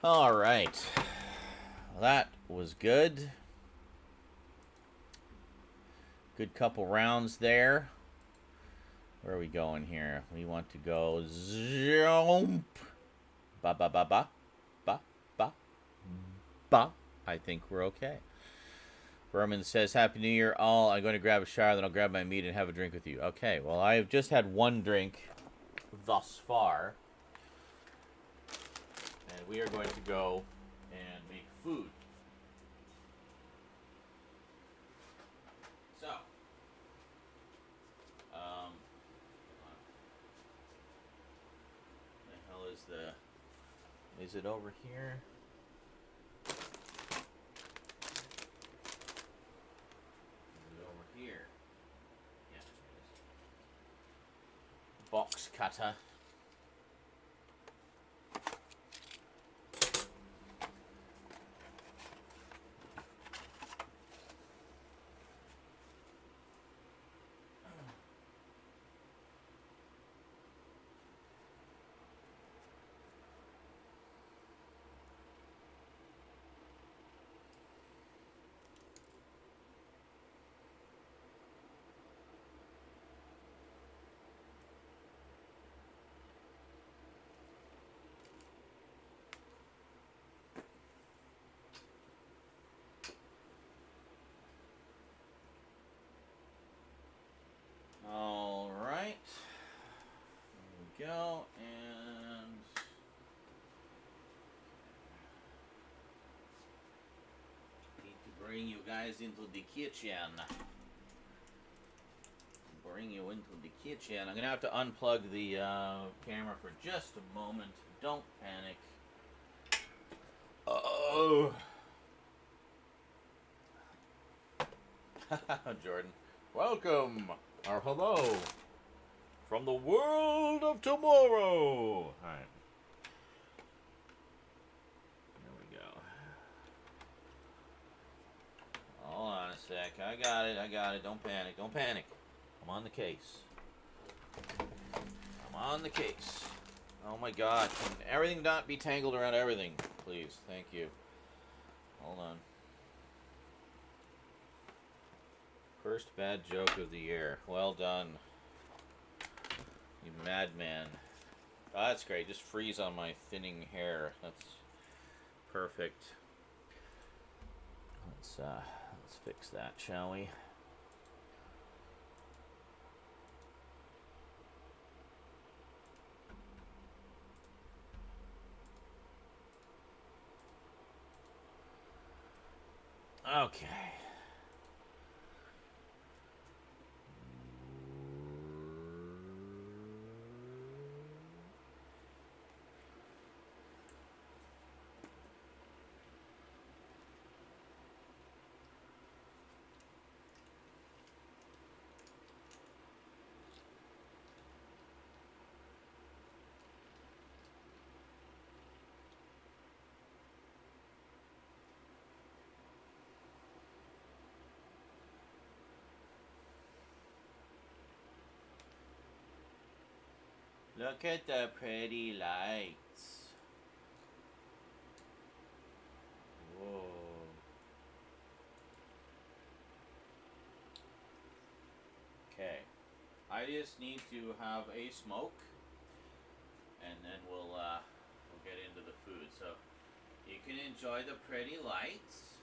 All right. Well, that was good. Good couple rounds there. Where are we going here? We want to go jump. Ba ba ba ba. Ba ba ba. I think we're okay. Berman says, Happy New Year, all. I'm going to grab a shower, then I'll grab my meat and have a drink with you. Okay, well, I've just had one drink thus far. And we are going to go and make food. So, the hell is the... Is it over here? Here. Yeah, box cutter. All right. There we go. And need to bring you guys into the kitchen. Bring you into the kitchen. I'm gonna have to unplug the camera for just a moment. Don't panic. Oh, Jordan. Welcome, or hello, from the world of tomorrow. Alright. There we go. Hold on a sec. I got it. Don't panic. I'm on the case. Oh my god. Can everything not be tangled around everything? Please. Thank you. Hold on. First bad joke of the year. Well done. You madman. Oh, that's great. Just freeze on my thinning hair. That's perfect. Let's fix that, shall we? Okay. Look at the pretty lights. Whoa. Okay. I just need to have a smoke, and then we'll get into the food. So you can enjoy the pretty lights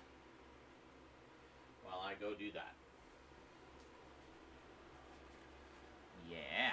while I go do that. Yeah.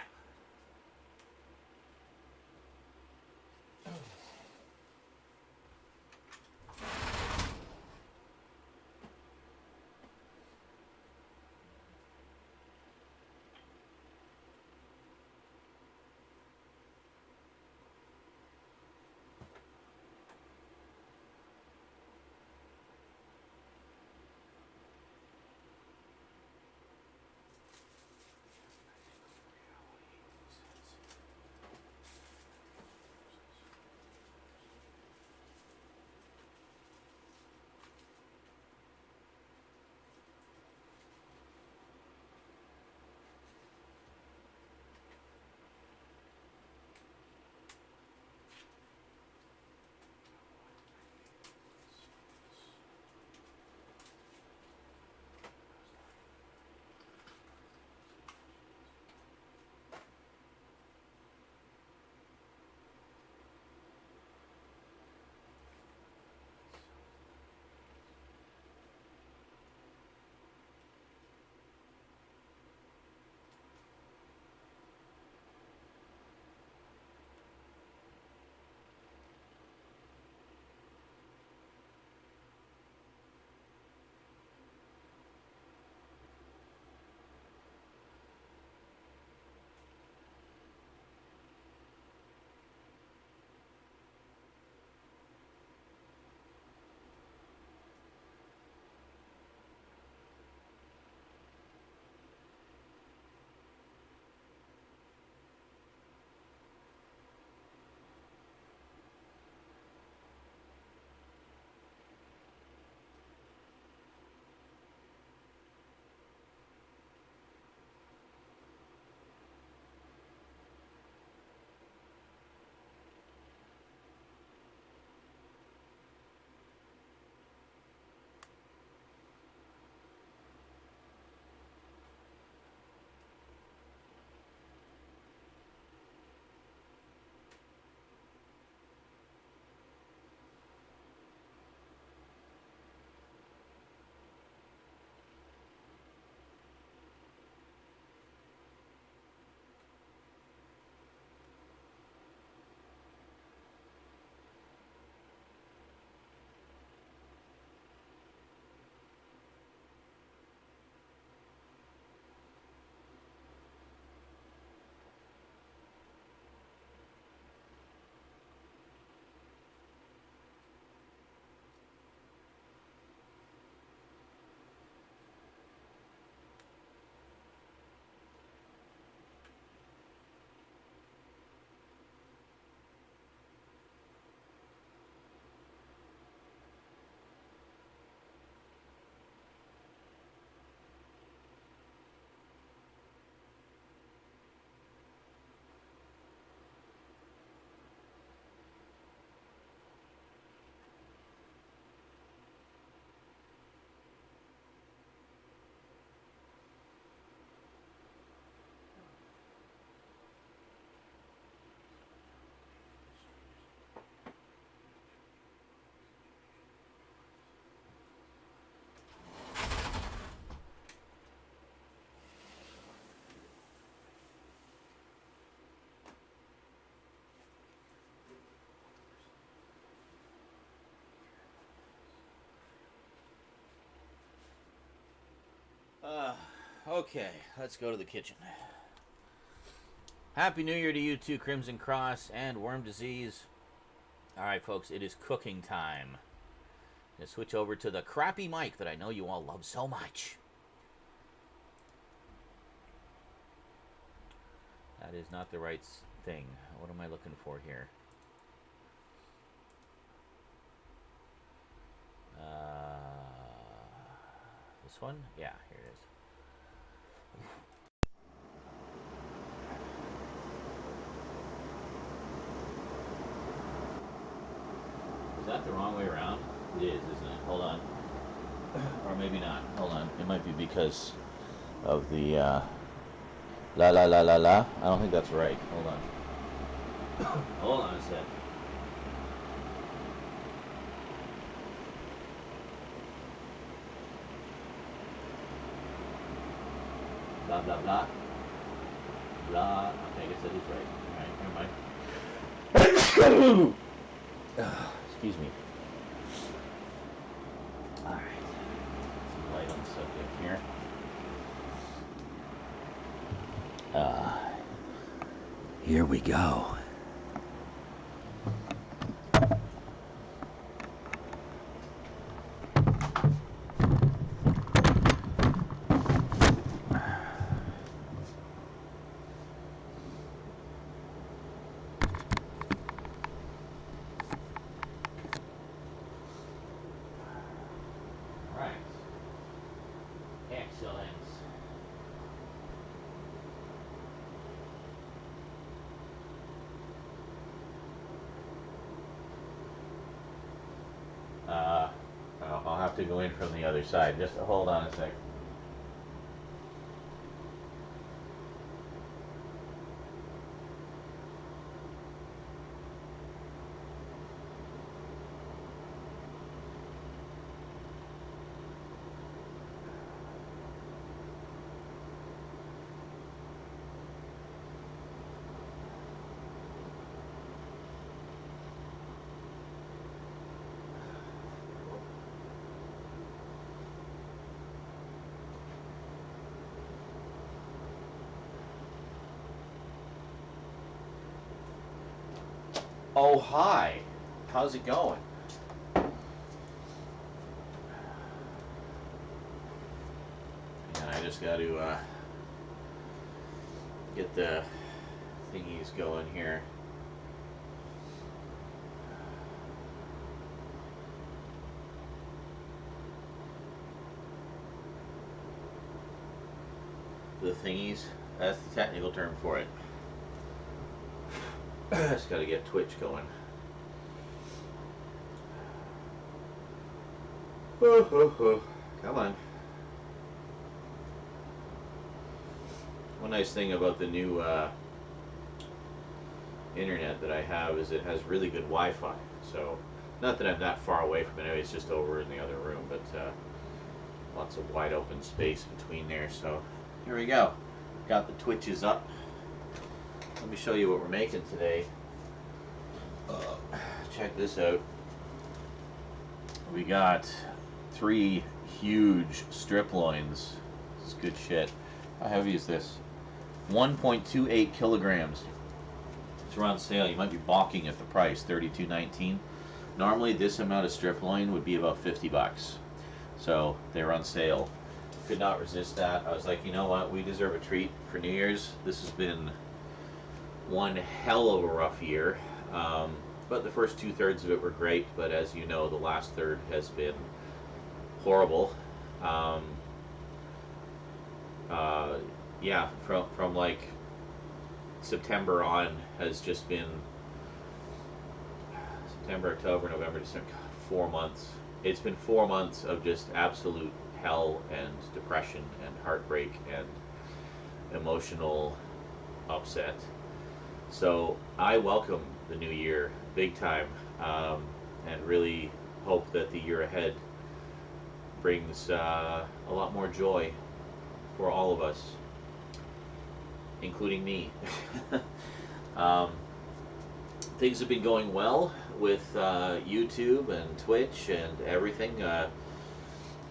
Okay, let's go to the kitchen. Happy New Year to you too, Crimson Cross and Worm Disease. Alright, folks, it is cooking time. I'm going to switch over to the crappy mic that I know you all love so much. That is not the right thing. What am I looking for here? This one? Yeah, here it is. Is that the wrong way around? It is, isn't it? Hold on. Or maybe not. Hold on. It might be because of the la la la la la. I don't think that's right. Hold on. Hold on a sec. Blah blah blah. Blah. Okay, I guess that is right. Alright, never mind. Excuse me. Alright. Some light on the subject here. Here we go. I'll have to go in from the other side. Just hold on a sec. Oh, hi. How's it going? And I just got to get the thingies going here. The thingies, that's the technical term for it. Just gotta get Twitch going. Come on. One nice thing about the new internet that I have is it has really good Wi-Fi. So, not that I'm that far away from it, it's just over in the other room, but lots of wide open space between there. So, here we go. Got the Twitches up. Let me show you what we're making today. Check this out. We got 3 huge strip loins. This is good shit. How heavy is this? 1.28 kilograms. It's on sale. You might be balking at the price, $32.19. Normally this amount of strip loin would be about 50 bucks. So they're on sale. Could not resist that. I was like, you know what? We deserve a treat for New Year's. This has been one hell of a rough year. But the first 2/3 of it were great. But as you know, the last third has been horrible. Yeah, from like September on has just been September, October, November, December. God, 4 months. It's been 4 months of just absolute hell and depression and heartbreak and emotional upset. So I welcome the new year big time, and really hope that the year ahead brings a lot more joy for all of us, including me. Things have been going well with YouTube and Twitch and everything.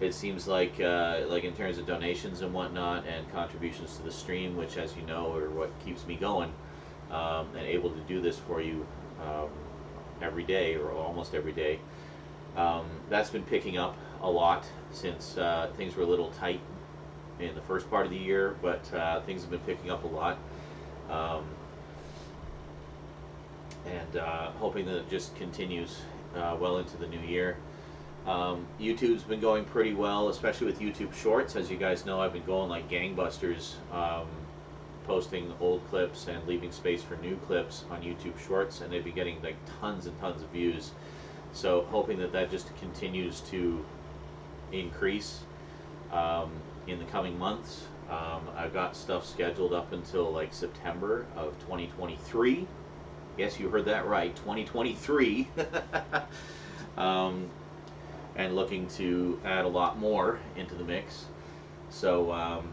it seems like in terms of donations and whatnot and contributions to the stream, which, as you know, are what keeps me going, and able to do this for you um, every day or almost every day. That's been picking up a lot since things were a little tight in the first part of the year, but things have been picking up a lot. Um, and hoping that it just continues well into the new year. YouTube's been going pretty well, especially with YouTube Shorts. As you guys know, I've been going like gangbusters, posting old clips and leaving space for new clips on YouTube Shorts, and they've been getting like tons and tons of views. So hoping that that just continues to increase in the coming months. I've got stuff scheduled up until like September of 2023. Yes, you heard that right, 2023. And looking to add a lot more into the mix. So,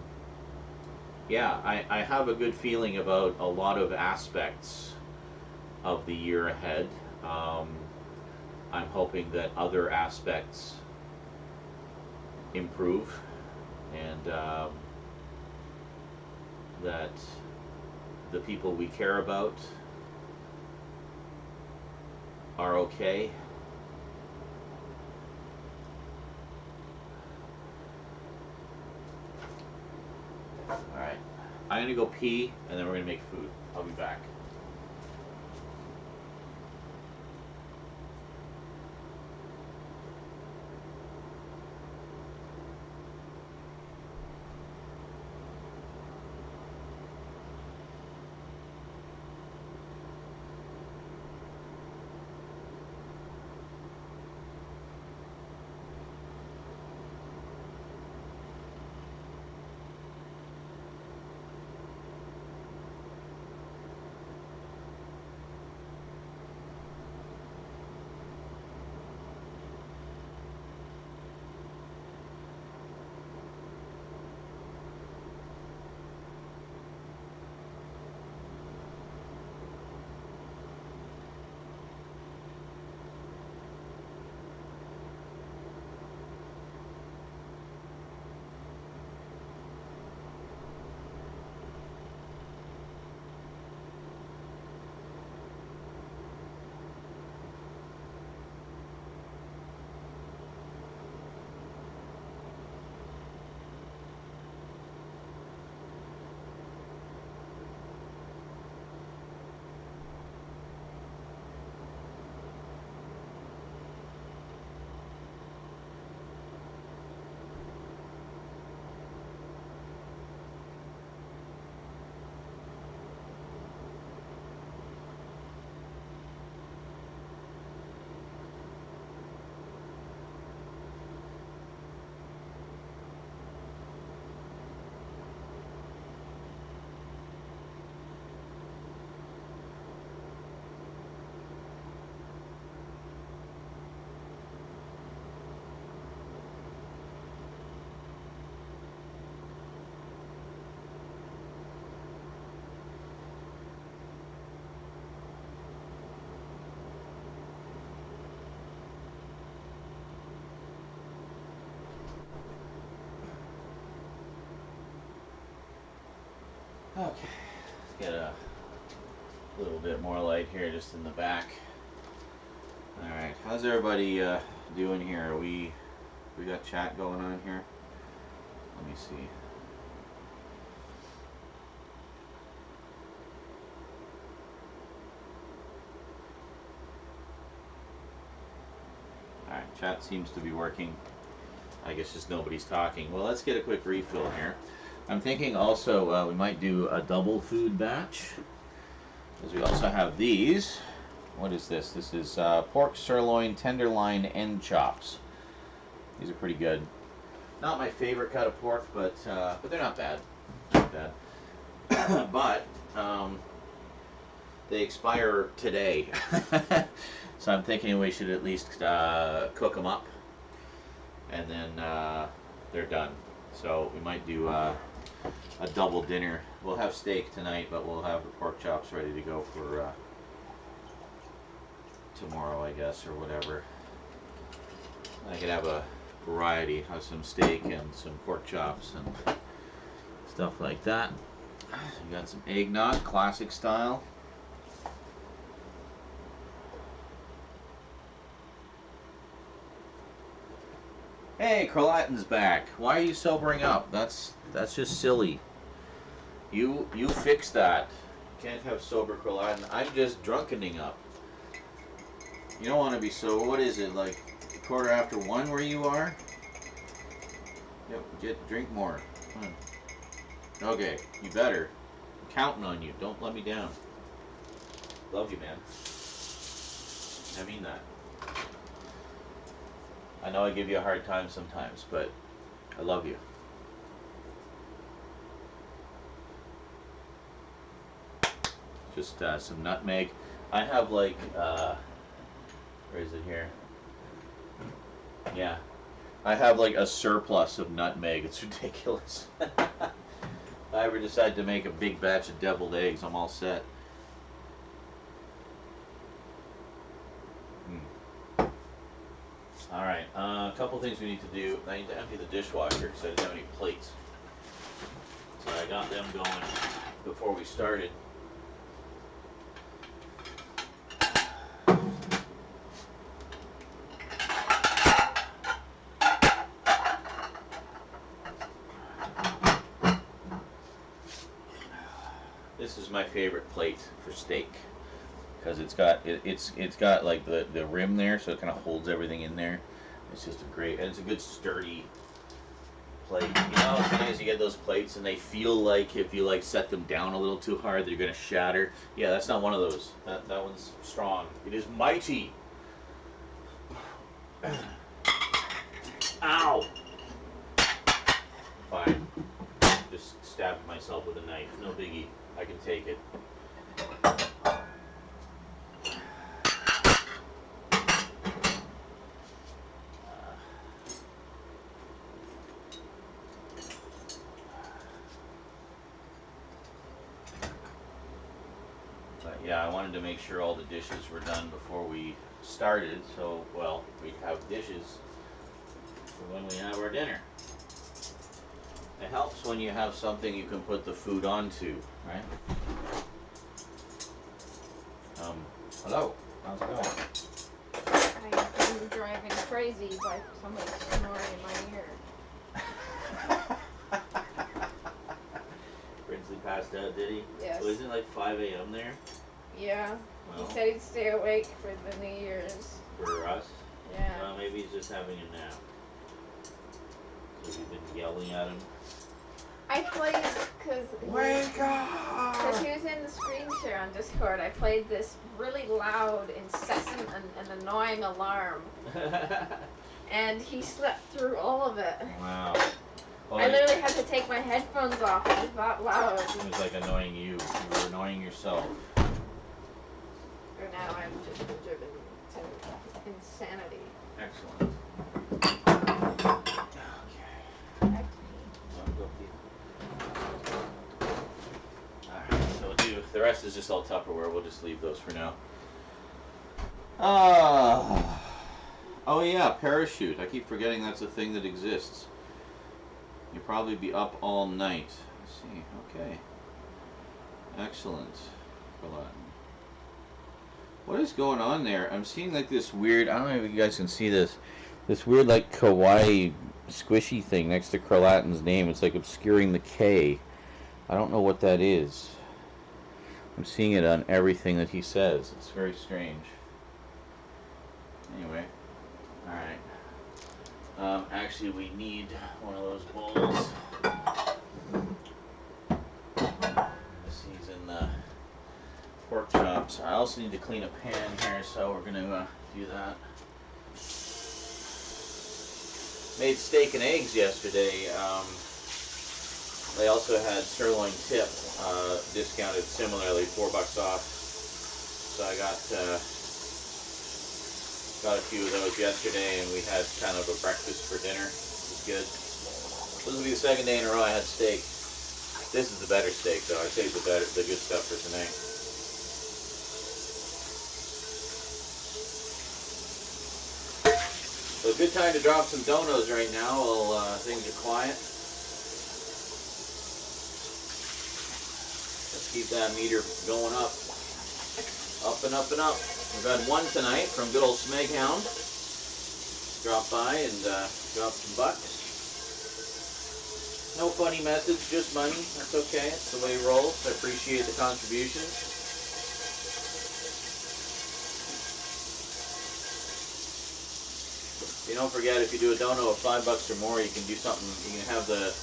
yeah, I have a good feeling about a lot of aspects of the year ahead. I'm hoping that other aspects improve, and that the people we care about are okay. Alright, I'm gonna go pee and then we're gonna make food. I'll be back. Okay, let's get a little bit more light here just in the back. Alright, how's everybody doing here? We got chat going on here? Let me see. Alright, chat seems to be working. I guess just nobody's talking. Well, let's get a quick refill here. I'm thinking also we might do a double food batch, because we also have these. What is this? This is pork sirloin tenderloin end chops. These are pretty good. Not my favorite cut of pork, but they're not bad. Not bad. But they expire today, so I'm thinking we should at least cook them up, and then they're done. So we might do a double dinner. We'll have steak tonight, but we'll have the pork chops ready to go for tomorrow, I guess, or whatever. I could have a variety. Have some steak and some pork chops and stuff like that. We got some eggnog, classic style. Hey, Carlatin's back. Why are you sobering up? That's just silly. You fix that. Can't have sober Carlatin. I'm just drunkening up. You don't want to be sober. What is it, like a quarter after 1 where you are? Yep, drink more. Come on. Okay, you better. I'm counting on you. Don't let me down. Love you, man. I mean that. I know I give you a hard time sometimes, but I love you. Just some nutmeg. I have like, where is it here? Yeah. I have like a surplus of nutmeg. It's ridiculous. If I ever decide to make a big batch of deviled eggs, I'm all set. Alright, a couple things we need to do. I need to empty the dishwasher because I didn't have any plates. So I got them going before we started. This is my favorite plate for steak because it's got like the rim there, so it kind of holds everything in there. It's just a great, and it's a good sturdy plate. You know, sometimes you get those plates and they feel like if you like set them down a little too hard, they're gonna shatter. Yeah, that's not one of those. That one's strong. It is mighty. Ow! Fine. Just stabbed myself with a knife. No biggie. I can take it. But yeah, I wanted to make sure all the dishes were done before we started, so, well, we have dishes for when we have our dinner. It helps when you have something you can put the food onto, right? Hello. How's it going? I'm driving crazy by somebody snoring in my ear. Brinsley passed out, did he? Yes. So isn't it like 5 a.m. there? Yeah. Well, He said he'd stay awake for the New Year's. for us? Yeah. Well, maybe he's just having a nap. So we've been yelling at him. I played, because Wake up! he was in the screen share on Discord, I played this really loud, incessant, and annoying alarm. And he slept through all of it. Wow. Well, I literally had to take my headphones off. It was that loud. It was like annoying you. You were annoying yourself. For now, I'm just driven to insanity. Excellent. Alright, so the rest is just all Tupperware. We'll just leave those for now. Oh yeah, parachute. I keep forgetting that's a thing that exists. You'll probably be up all night. Let's see. Okay. Excellent. What is going on there? I'm seeing like this weird, I don't know if you guys can see this. This weird like kawaii squishy thing next to Carlatin's name. It's like obscuring the K. I don't know what that is. I'm seeing it on everything that he says. It's very strange. Anyway. Alright. Actually, we need one of those bowls. He's in the pork chops. I also need to clean a pan here, so we're going to do that. Made steak and eggs yesterday. They also had sirloin tip discounted similarly, $4 off. So I got a few of those yesterday, and we had kind of a breakfast for dinner. It was good. This will be the second day in a row I had steak. This is the better steak, though. I saved the good stuff for tonight. So good time to drop some donos right now while things are quiet. Let's keep that meter going up. Up and up and up. We've had one tonight from good old Smeghound. Drop by and drop some bucks. No funny methods, just money. That's okay. It's the way he rolls. I appreciate the contributions. You don't forget, if you do a dono of $5 or more, you can do something. You can have the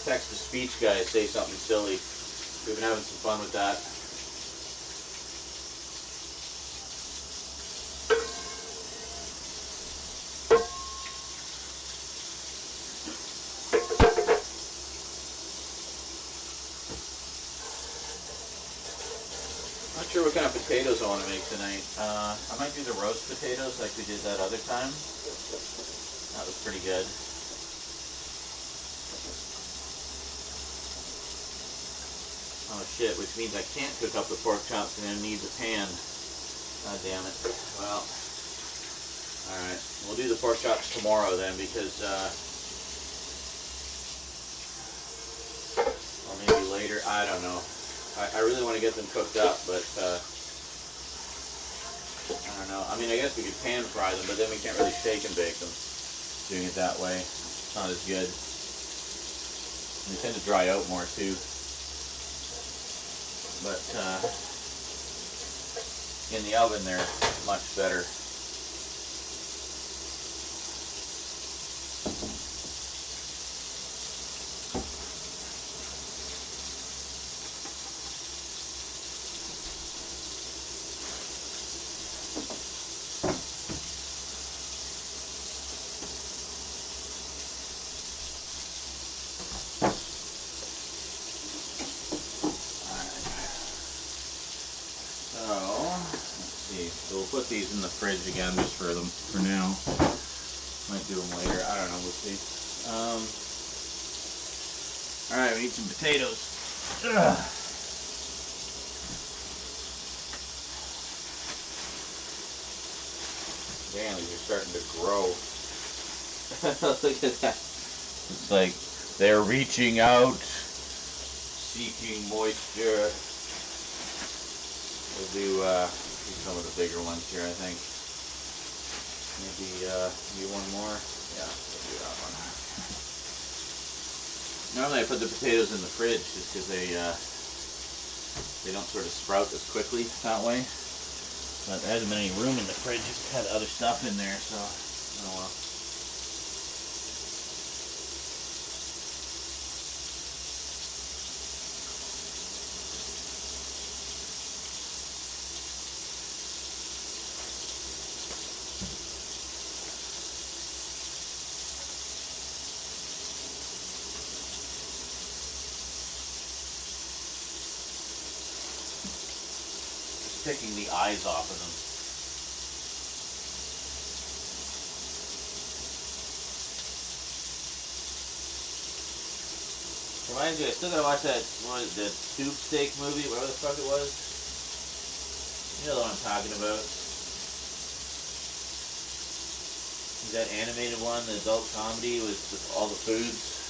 text-to-speech guy say something silly. We've been having some fun with that. Not sure what kind of potatoes I want to make tonight. I might do the roast potatoes like we did that other time. That was pretty good. Oh shit, which means I can't cook up the pork chops and I need the pan. God damn it. Well, alright. We'll do the pork chops tomorrow then because, or maybe later. I don't know. I really want to get them cooked up, but, I don't know. I mean, I guess we could pan fry them, but then we can't really shake and bake them. Doing it that way. It's not as good. They tend to dry out more too. But in the oven they're much better. So we'll put these in the fridge again just for them for now. Might do them later. I don't know. We'll see. All right, we need some potatoes. Ugh. Damn, these are starting to grow. Look at that. It's like they're reaching out, seeking moisture. We'll do some of the bigger ones here, I think. Maybe one more. Yeah, we'll do that one. Normally I put the potatoes in the fridge just because they don't sort of sprout as quickly that way. But there hasn't been any room in the fridge. Just had other stuff in there, so oh well. Picking the eyes off of them. Reminds me, I still gotta watch that, what is it, the tube steak movie, whatever the fuck it was. You know the one I'm talking about. That animated one, the adult comedy with all the foods.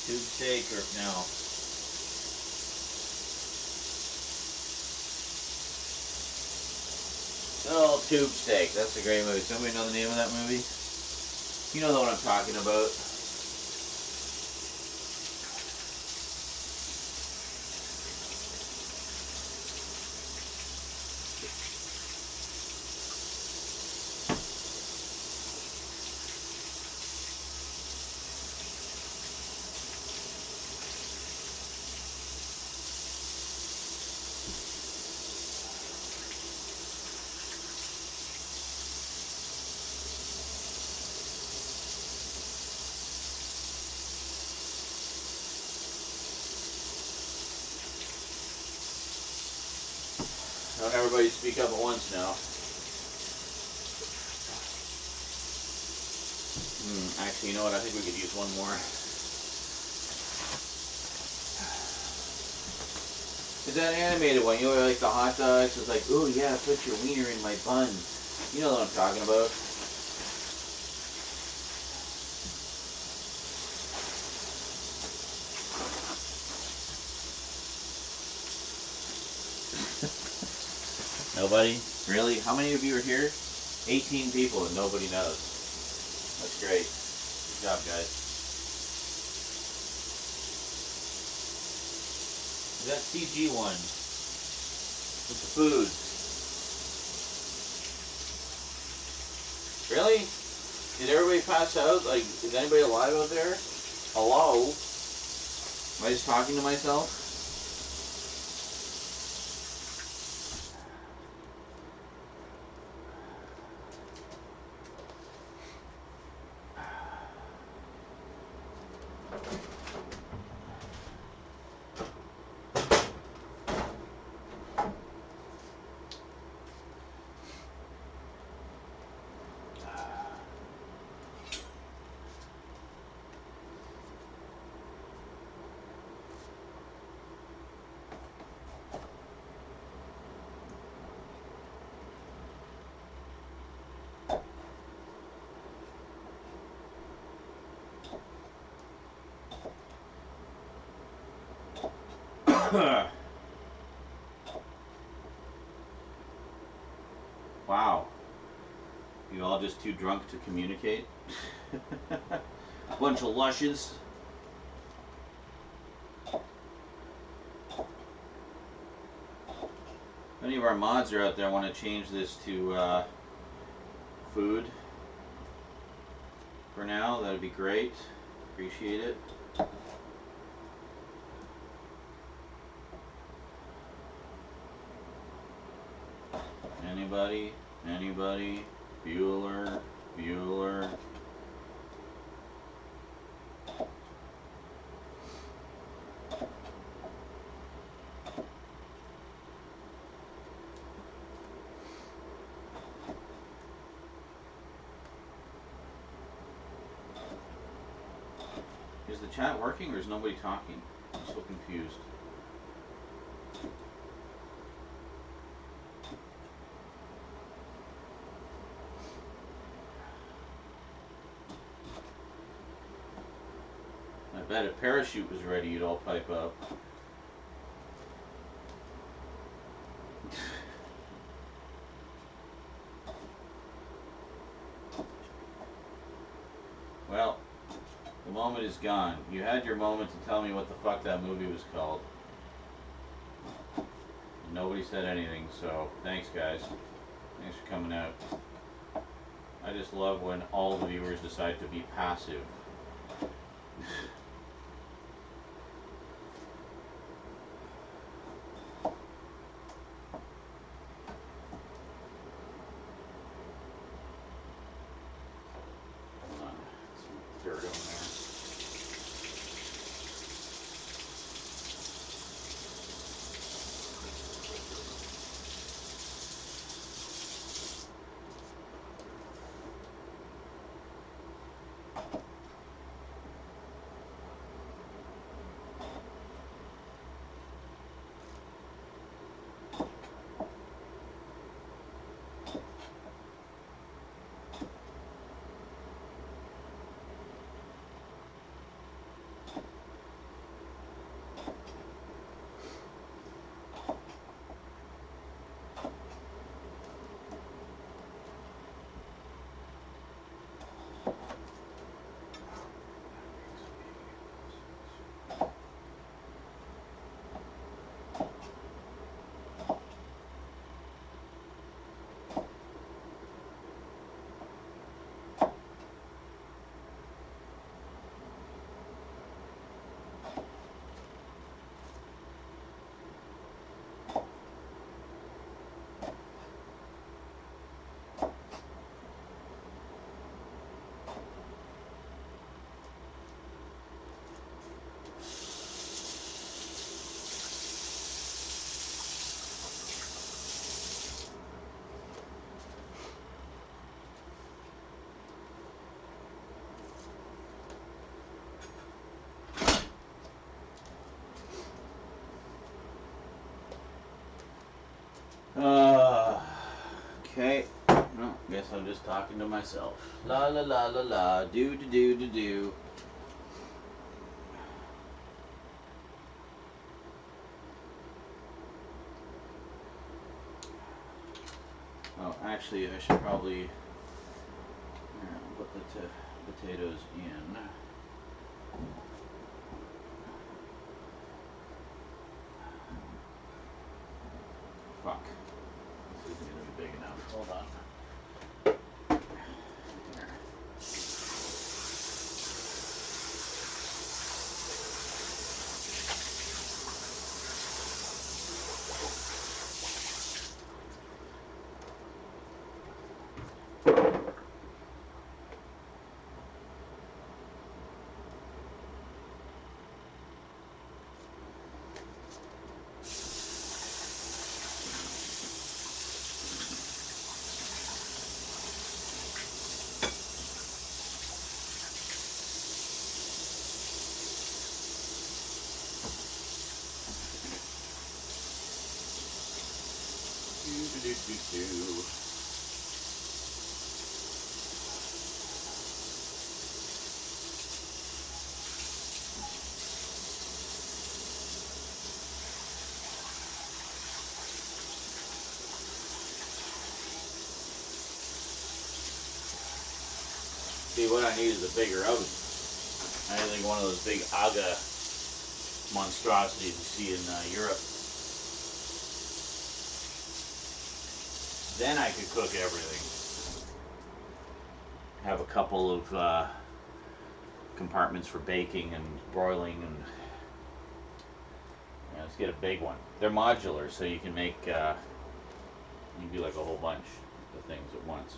Tube steak or no? Oh, Tube Steak. That's a great movie. Somebody know the name of that movie? You know the one I'm talking about. Don't everybody speak up at once now. Actually, you know what? I think we could use one more. Is that animated one? You know, like the hot dogs? It's like, oh yeah, put your wiener in my buns. You know what I'm talking about. Nobody? Really? How many of you are here? 18 people and nobody knows. That's great. Good job, guys. That CG one with the food. Really? Did everybody pass out? Like, is anybody alive out there? Hello? Am I just talking to myself? Wow. You all just too drunk to communicate? A bunch of lushes. If any of our mods are out there want to change this to food for now, that would be great. Appreciate it. Anybody? Anybody? Bueller? Bueller? Is the chat working or is nobody talking? I'm so confused. I bet if parachute was ready, you'd all pipe up. Well, the moment is gone. You had your moment to tell me what the fuck that movie was called. Nobody said anything, so thanks guys. Thanks for coming out. I just love when all the viewers decide to be passive. Hold on. Some dirt on there. Okay. Well, guess I'm just talking to myself. La la la la la. Do do do do do. Oh, actually, I should probably put the potatoes in. Fuck. This isn't going to be big enough. Hold on. There. Do. See, what I need is a bigger oven. I think one of those big aga monstrosities you see in Europe. Then I could cook everything. Have a couple of compartments for baking and broiling, and let's get a big one. They're modular, so you can make you can do like a whole bunch of things at once.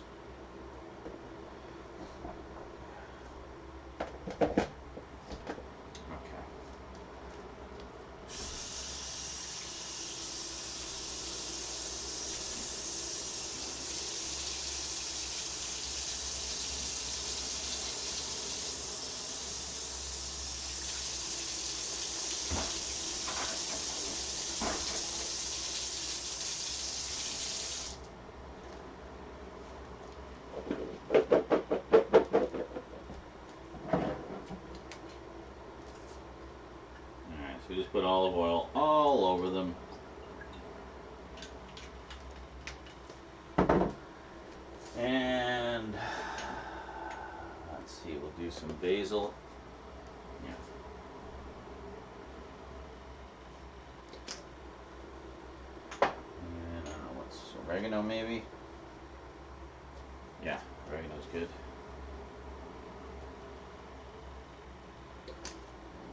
So we just put olive oil all over them. And let's see, we'll do some basil. Yeah. And I don't know, what's oregano maybe? Yeah, oregano's good. There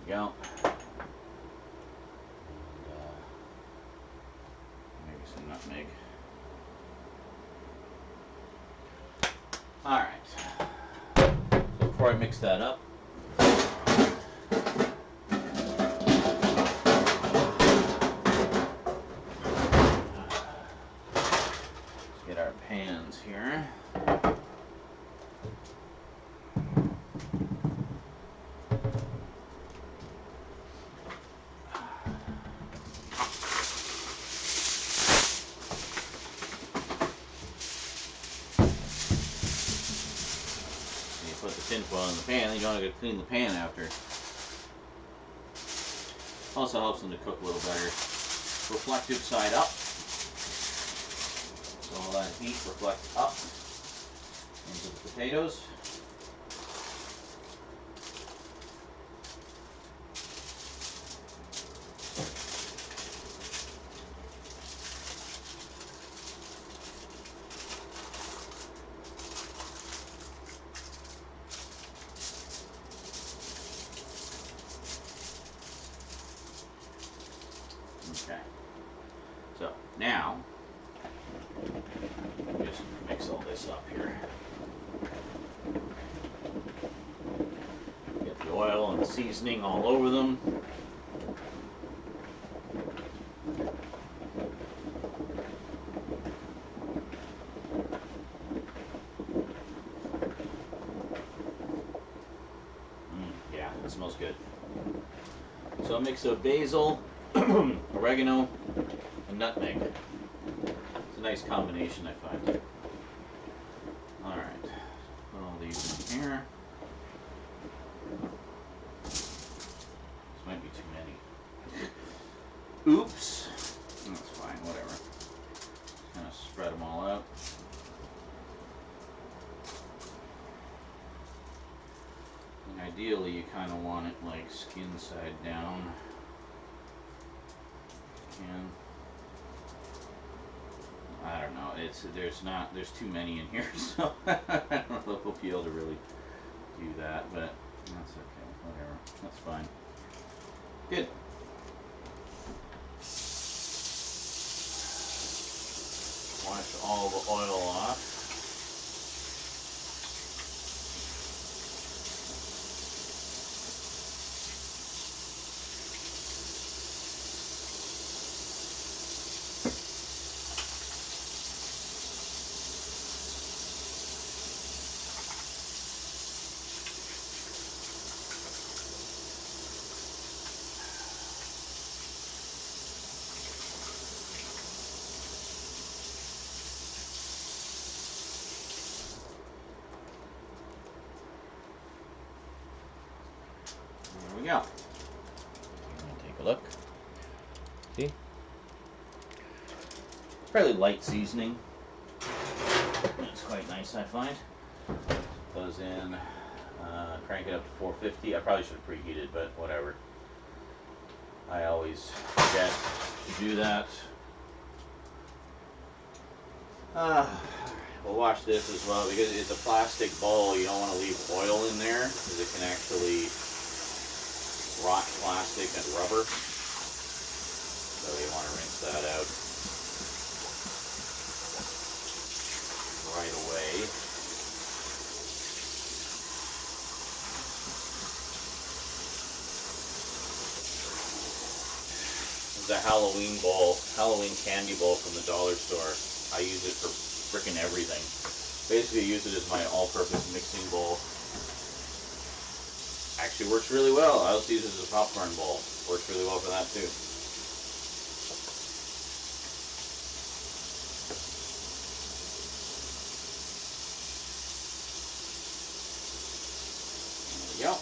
we go. Maybe some nutmeg. All right. So before I mix that up, let's get our pans here. Put the tinfoil in the pan, then you don't have to clean the pan after. Also helps them to cook a little better. Reflective side up. So all that heat reflects up into the potatoes. Okay. So now, just mix all this up here. Get the oil and the seasoning all over them. Yeah, it smells good. So a mix of basil, oregano, and nutmeg. nice combination, I find. All right, put all these in here. This might be too many. Oops. That's fine, whatever. Kind of spread them all out. And ideally, you kind of want it like skin side down. And I don't know. There's too many in here, so I don't know if we'll be able to really do that, but that's okay. Whatever. That's fine. Good. Wash all the oil off. There we go. Take a look. See? Fairly light seasoning. It's quite nice, I find. Goes in, crank it up to 450. I probably should have preheated, but whatever. I always forget to do that. We'll wash this as well because it's a plastic bowl. You don't want to leave oil in there because it can actually rot plastic and rubber. So you want to rinse that out right away. This is a Halloween candy bowl from the dollar store. I use it for frickin' everything. Basically, I use it as my all-purpose mixing bowl. Actually works really well. I also use it as a popcorn bowl. Works really well for that too. There we go.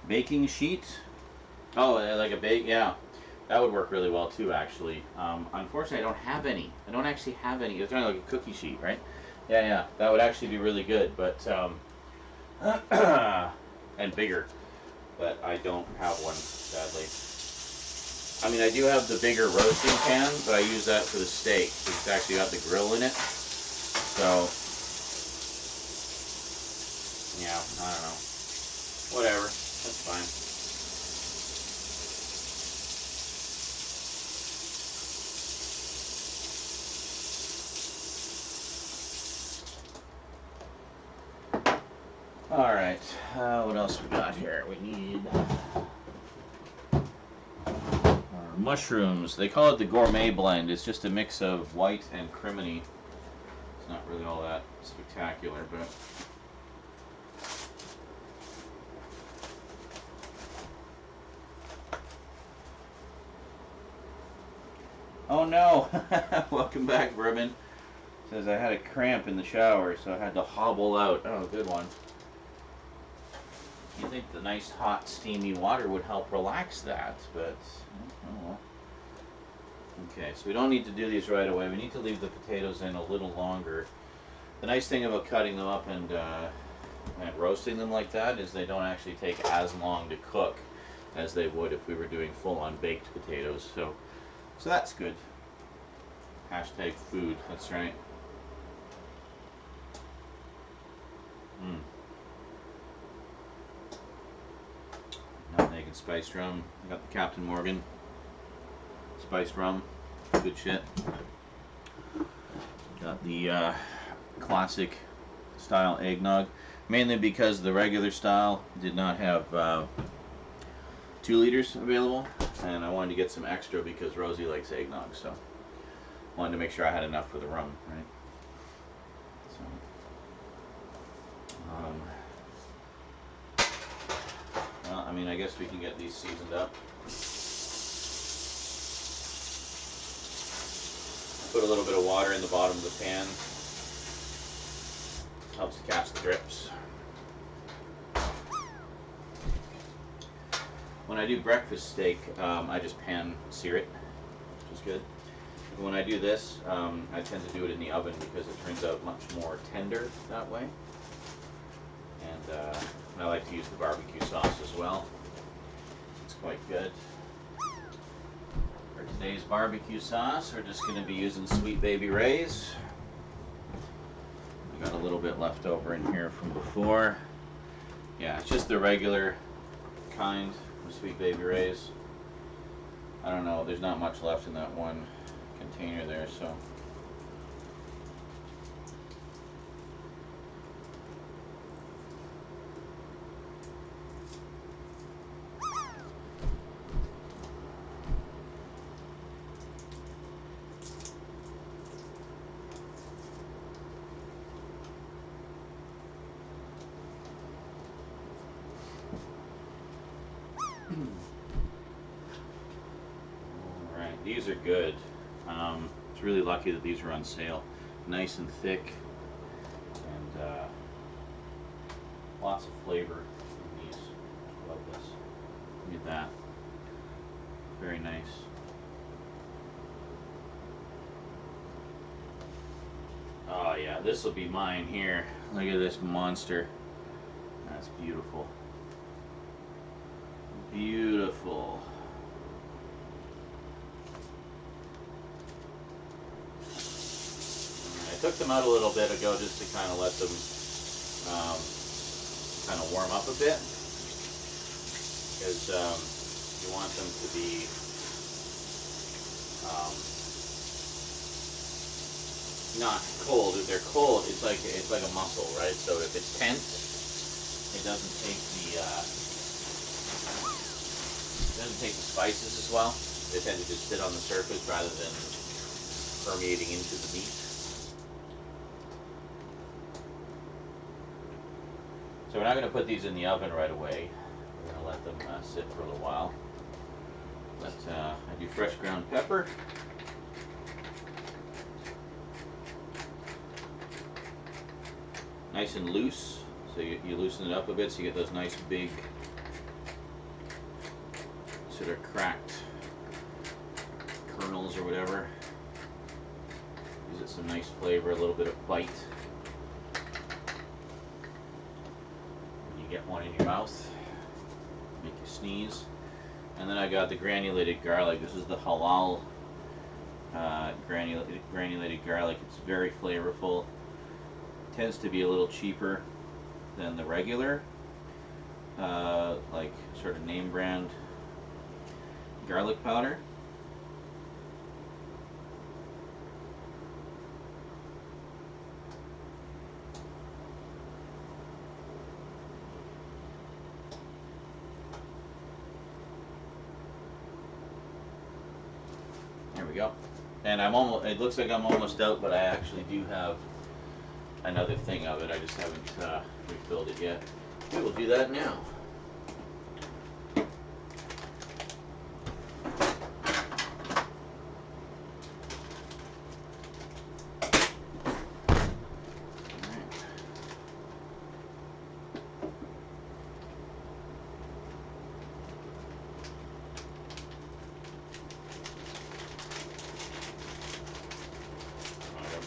Baking sheet. Oh, like a bake, yeah. That would work really well too, actually. Unfortunately, I don't have any. I don't actually have any. It's kind of like a cookie sheet, right? Yeah, yeah. That would actually be really good, but and bigger. But I don't have one, sadly. I mean, I do have the bigger roasting pan, but I use that for the steak. It's actually got the grill in it. So, yeah, I don't know. Whatever. That's fine. Alright, what else we got here? We need our mushrooms. They call it the gourmet blend. It's just a mix of white and criminy. It's not really all that spectacular, but... Oh no! Welcome back, Bourbon. Says I had a cramp in the shower, so I had to hobble out. Oh, good one. You think the nice hot steamy water would help relax that, but oh well. Okay, so we don't need to do these right away. We need to leave the potatoes in a little longer. The nice thing about cutting them up and roasting them like that is they don't actually take as long to cook as they would if we were doing full-on baked potatoes. So that's good. Hashtag food, that's right. Nutmeg and spiced rum. I got the Captain Morgan spiced rum. Good shit. Got the classic style eggnog, mainly because the regular style did not have 2 liters available, and I wanted to get some extra because Rosie likes eggnog, so wanted to make sure I had enough for the rum, right? So, well, I mean, I guess we can get these seasoned up. Put a little bit of water in the bottom of the pan. Helps to catch the drips. When I do breakfast steak, I just pan sear it, which is good. But when I do this, I tend to do it in the oven because it turns out much more tender that way. And I like to use the barbecue sauce as well. It's quite good. For today's barbecue sauce, we're just going to be using Sweet Baby Ray's. We got a little bit left over in here from before. Yeah, it's just the regular kind of Sweet Baby Ray's. I don't know, there's not much left in that one container there, so. Alright, these are good. It's really lucky that these are on sale. Nice and thick, and lots of flavor in these. Love this. Look at that. Very nice. Oh yeah, this will be mine here. Look at this monster. That's beautiful. Beautiful. I took them out a little bit ago just to kind of let them kind of warm up a bit, because you want them to be not cold. If they're cold, it's like a muscle, right? So if it's tense, it doesn't take the spices as well. They tend to just sit on the surface rather than permeating into the meat. So we're not going to put these in the oven right away. We're going to let them sit for a little while. But I do fresh ground pepper. Nice and loose, so you loosen it up a bit so you get those nice big sort of cracked kernels or whatever. Gives it some nice flavor, a little bit of bite. When you get one in your mouth, make you sneeze. And then I got the granulated garlic. This is the halal granulated garlic. It's very flavorful. Tends to be a little cheaper than the regular, like sort of name brand garlic powder. There we go. And it looks like I'm almost out, but I actually do have another thing of it. I just haven't refilled it yet. We will do that now.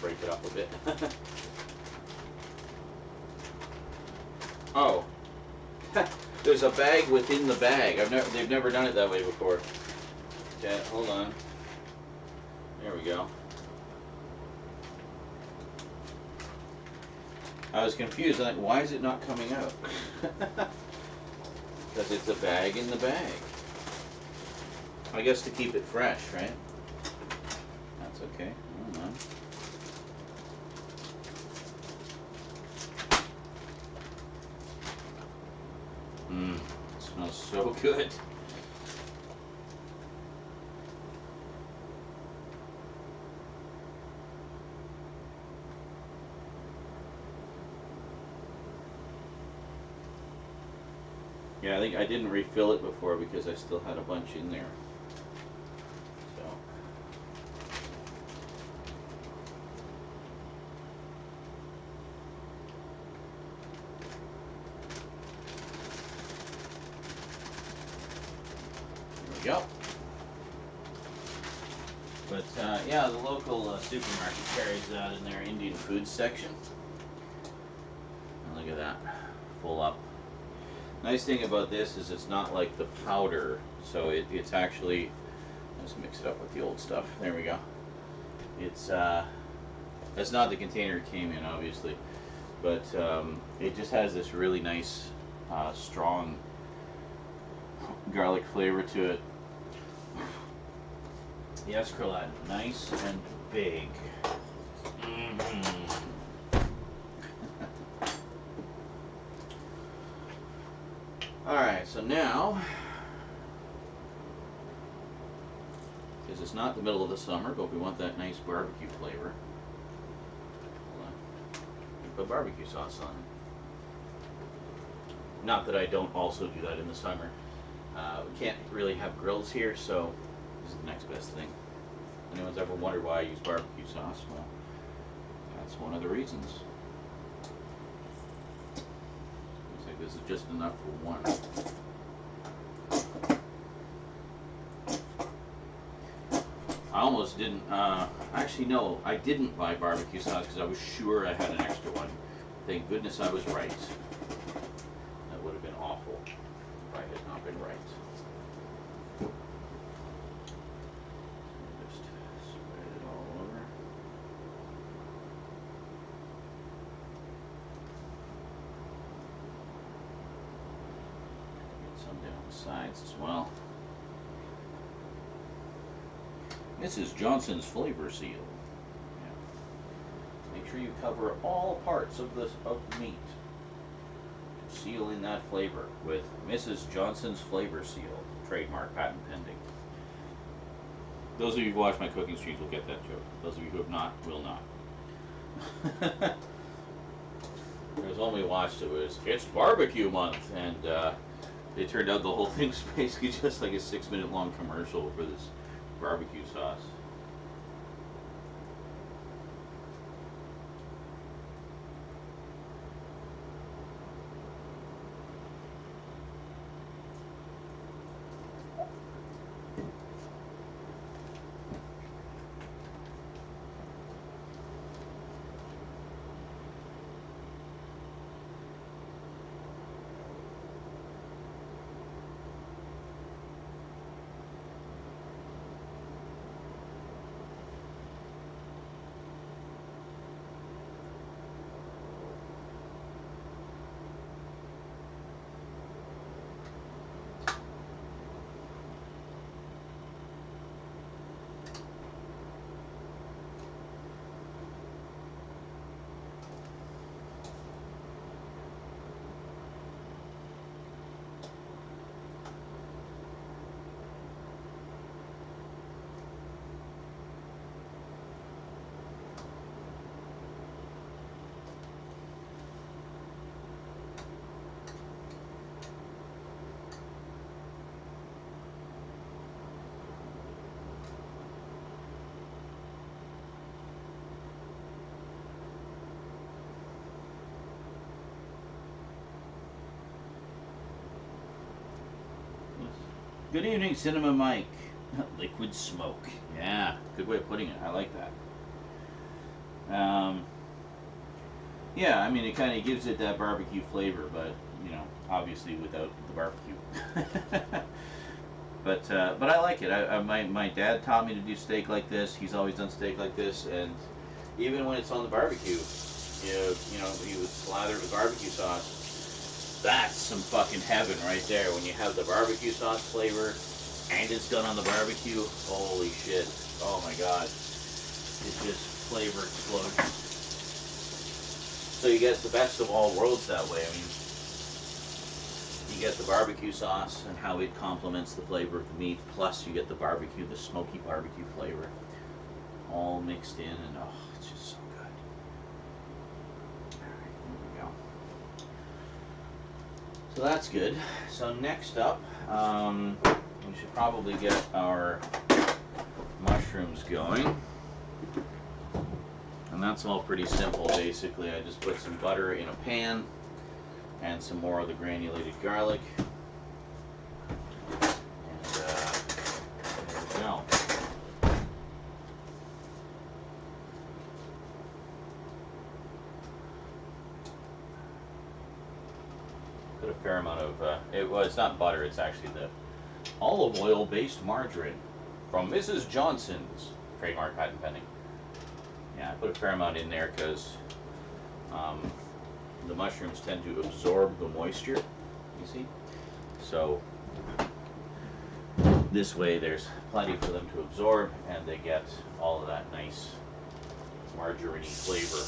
Break it up a bit. Oh, there's a bag within the bag. They've never done it that way before. Okay, hold on. There we go. I was confused. I'm like, why is it not coming out? Because it's a bag in the bag. I guess to keep it fresh, right? That's okay. Hold on. so good. Yeah, I think I didn't refill it before because I still had a bunch in there. So. There we go. But yeah, the local supermarket carries that in their Indian food section. And look at that, full up. Nice thing about this is it's not like the powder, so it's actually, let's mix it up with the old stuff. There we go. It's that's not the container it came in, obviously, but it just has this really nice, strong garlic flavor to it. The escarlate, nice and big. Mm-hmm. Alright, so now, because it's not the middle of the summer, but we want that nice barbecue flavor. Hold on. Put barbecue sauce on it. Not that I don't also do that in the summer. We can't really have grills here, so this is the next best thing. If anyone's ever wondered why I use barbecue sauce, well, that's one of the reasons. Looks like this is just enough for one. I almost didn't, actually no, I didn't buy barbecue sauce because I was sure I had an extra one. Thank goodness I was right. That would have been awful if I had not been right. Just spread it all over. Get some down the sides as well. This is Johnson's Flavor Seal. Yeah. Make sure you cover all parts of the meat. Seal in that flavor with Mrs. Johnson's Flavor Seal. Trademark, patent pending. Those of you who watch my cooking streams will get that joke. Those of you who have not will not. There's one we watched, it's barbecue month, and it turned out the whole thing was basically just like a 6-minute long commercial for this barbecue sauce. Good evening, Cinema Mike. Liquid smoke. Yeah, good way of putting it. I like that. Yeah, I mean, it kind of gives it that barbecue flavor, but, you know, obviously without the barbecue. But I like it. My dad taught me to do steak like this. He's always done steak like this, and even when it's on the barbecue, you know, you would slather it with barbecue sauce. That's some fucking heaven right there. When you have the barbecue sauce flavor and it's done on the barbecue, holy shit. Oh my god. It's just flavor explosion. So you get the best of all worlds that way. I mean, you get the barbecue sauce and how it complements the flavor of the meat, plus you get the barbecue, the smoky barbecue flavor, all mixed in, and oh, it's just so good. Alright, here we go. So that's good. So next up, we should probably get our mushrooms going. And that's all pretty simple, basically. I just put some butter in a pan and some more of the granulated garlic. And there we go. Put a fair amount of, it's not butter, it's actually the olive oil based margarine from Mrs. Johnson's, trademark patent pending. Yeah, I put a fair amount in there because the mushrooms tend to absorb the moisture, you see? So this way there's plenty for them to absorb and they get all of that nice margarine flavor.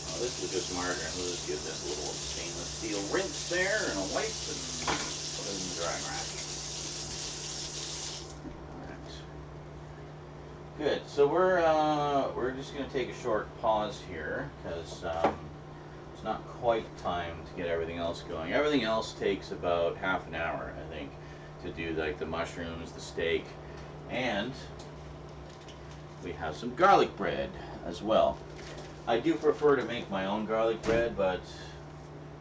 Oh, this is just margarine. We'll just give this a little stainless steel rinse there and a wipe and put it in the drying rack. Good. So we're just going to take a short pause here because it's not quite time to get everything else going. Everything else takes about half an hour, I think, to do, like the mushrooms, the steak, and we have some garlic bread as well. I do prefer to make my own garlic bread, but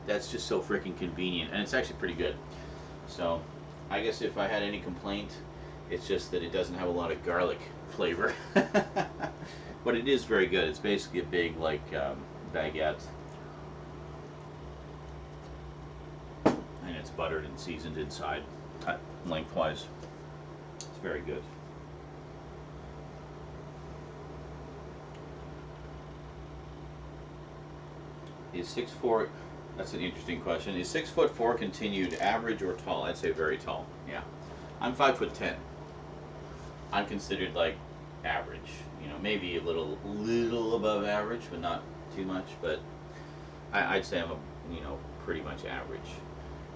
that's just so freaking convenient, and it's actually pretty good. So I guess if I had any complaint, it's just that it doesn't have a lot of garlic flavor. But it is very good. It's basically a big, like, baguette. And it's buttered and seasoned inside, cut lengthwise. It's very good. Is 6'4", that's an interesting question. Is 6'4" continued average or tall? I'd say very tall, yeah. I'm 5'10". I'm considered like average, you know, maybe a little above average, but not too much. But I'd say I'm pretty much average.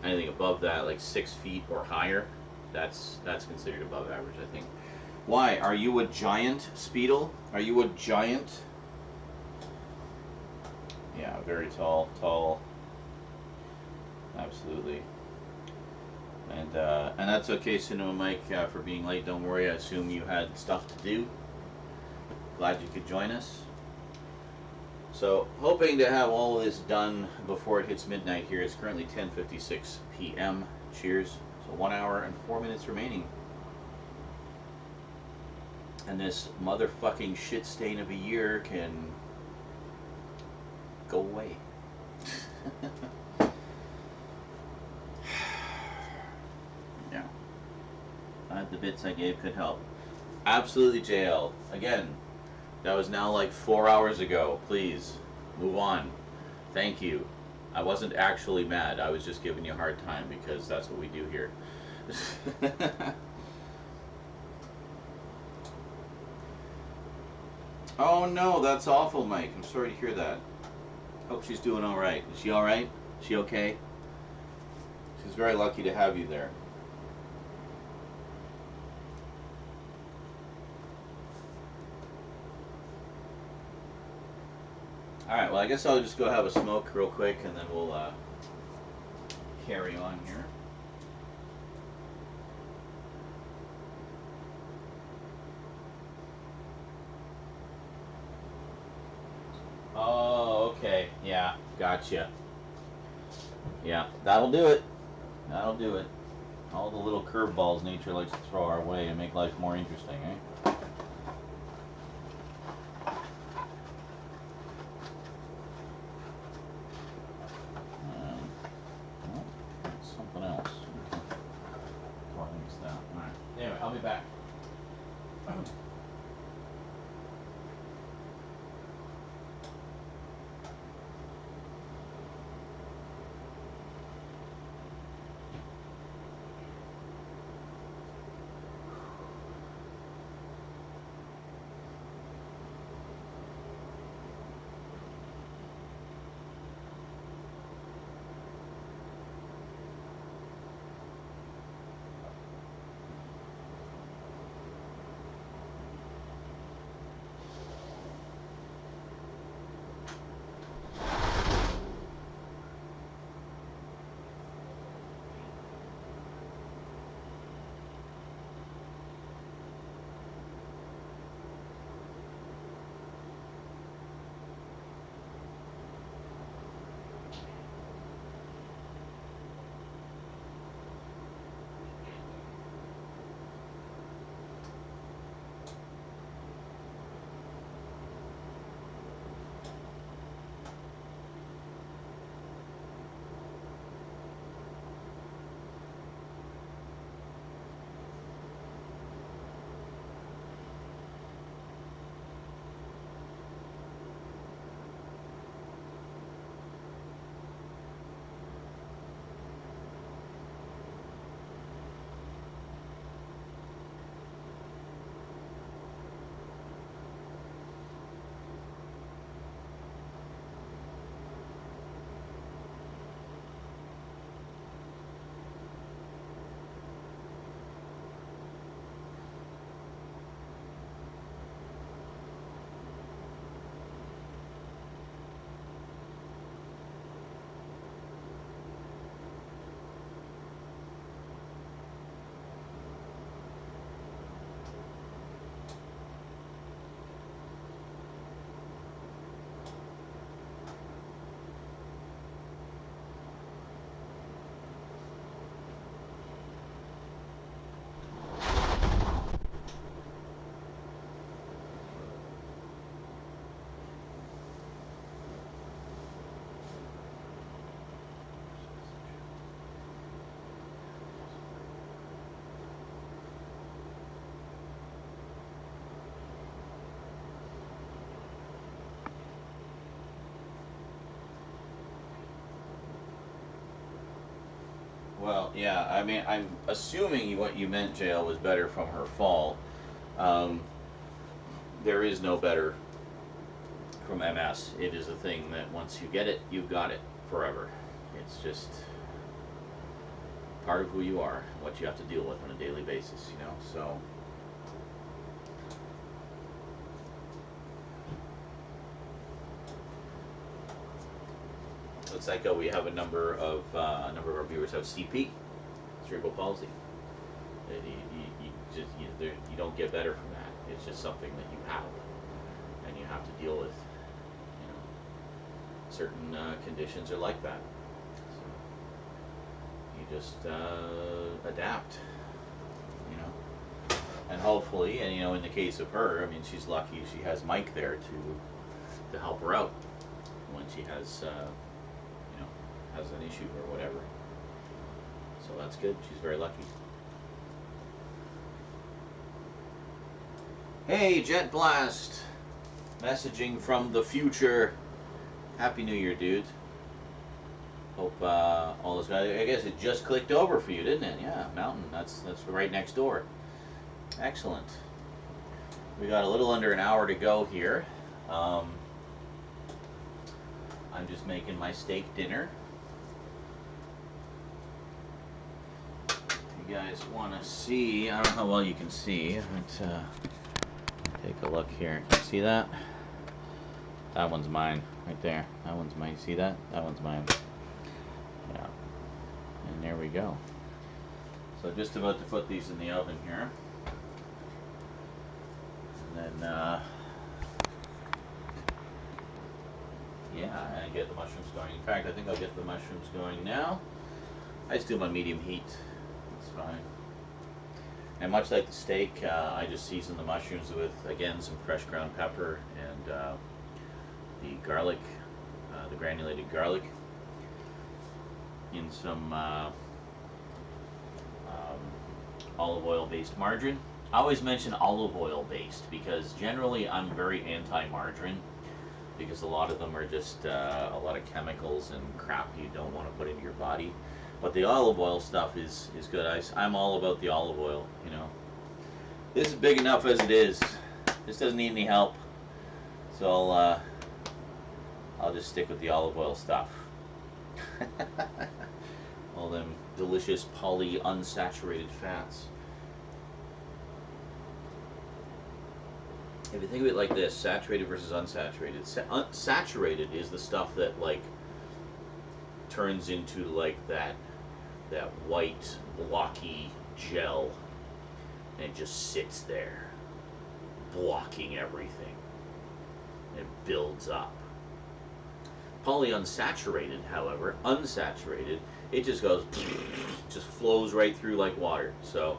Anything above that, like 6 feet or higher, that's considered above average, I think. Why? Are you a giant, Speedle? Are you a giant? Yeah, very tall. Absolutely. And that's okay, Cinema Mike, for being late. Don't worry, I assume you had stuff to do. Glad you could join us. So, hoping to have all of this done before it hits midnight here. It's currently 10:56 p.m. Cheers. So 1 hour and 4 minutes remaining. And this motherfucking shit stain of a year can go away. Yeah. Glad the bits I gave could help. Absolutely, JL. Again, that was now like 4 hours ago. Please, move on. Thank you. I wasn't actually mad. I was just giving you a hard time because that's what we do here. Oh no, that's awful, Mike. I'm sorry to hear that. Hope she's doing alright. Is she alright? Is she okay? She's very lucky to have you there. Alright, well I guess I'll just go have a smoke real quick and then we'll carry on here. Oh, okay. Yeah, gotcha. Yeah, that'll do it. That'll do it. All the little curveballs nature likes to throw our way and make life more interesting, eh? Well, something else. Oh, I think it's that. Alright. Anyway, I'll be back. Well, yeah. I mean, I'm assuming what you meant, JL, was better from her fall. Um, there is no better from MS. It is a thing that once you get it, you've got it forever. It's just part of who you are, what you have to deal with on a daily basis, you know. So looks like we have a number of our viewers have CP, cerebral palsy. You don't get better from that. It's just something that you have, and you have to deal with. You know, certain conditions are like that. So you just adapt. You know, and hopefully, and you know, in the case of her, I mean, she's lucky she has Mike there to help her out when she has you know, has an issue or whatever. So that's good. She's very lucky. Hey, Jet Blast! Messaging from the future. Happy New Year, dude. Hope all is good. I guess it just clicked over for you, didn't it? Yeah, Mountain. That's right next door. Excellent. We got a little under an hour to go here. I'm just making my steak dinner. If you guys want to see, I don't know how well you can see. Let's take a look here. Can you see that? That one's mine, right there. That one's mine. See that? That one's mine. Yeah. And there we go. So just about to put these in the oven here. And then, yeah, and get the mushrooms going. In fact, I think I'll get the mushrooms going now. I just do them on medium heat. That's fine. And much like the steak, I just season the mushrooms with, again, some fresh ground pepper and the garlic, the granulated garlic, in some olive oil based margarine. I always mention olive oil based because generally I'm very anti-margarine because a lot of them are just a lot of chemicals and crap you don't want to put into your body. But the olive oil stuff is good. I'm all about the olive oil, you know. This is big enough as it is. This doesn't need any help. So I'll just stick with the olive oil stuff. All them delicious polyunsaturated fats. If you think of it like this, saturated versus unsaturated. Saturated is the stuff that like turns into like that white blocky gel and it just sits there blocking everything. It builds up. Polyunsaturated, however, unsaturated, it just goes, just flows right through like water. So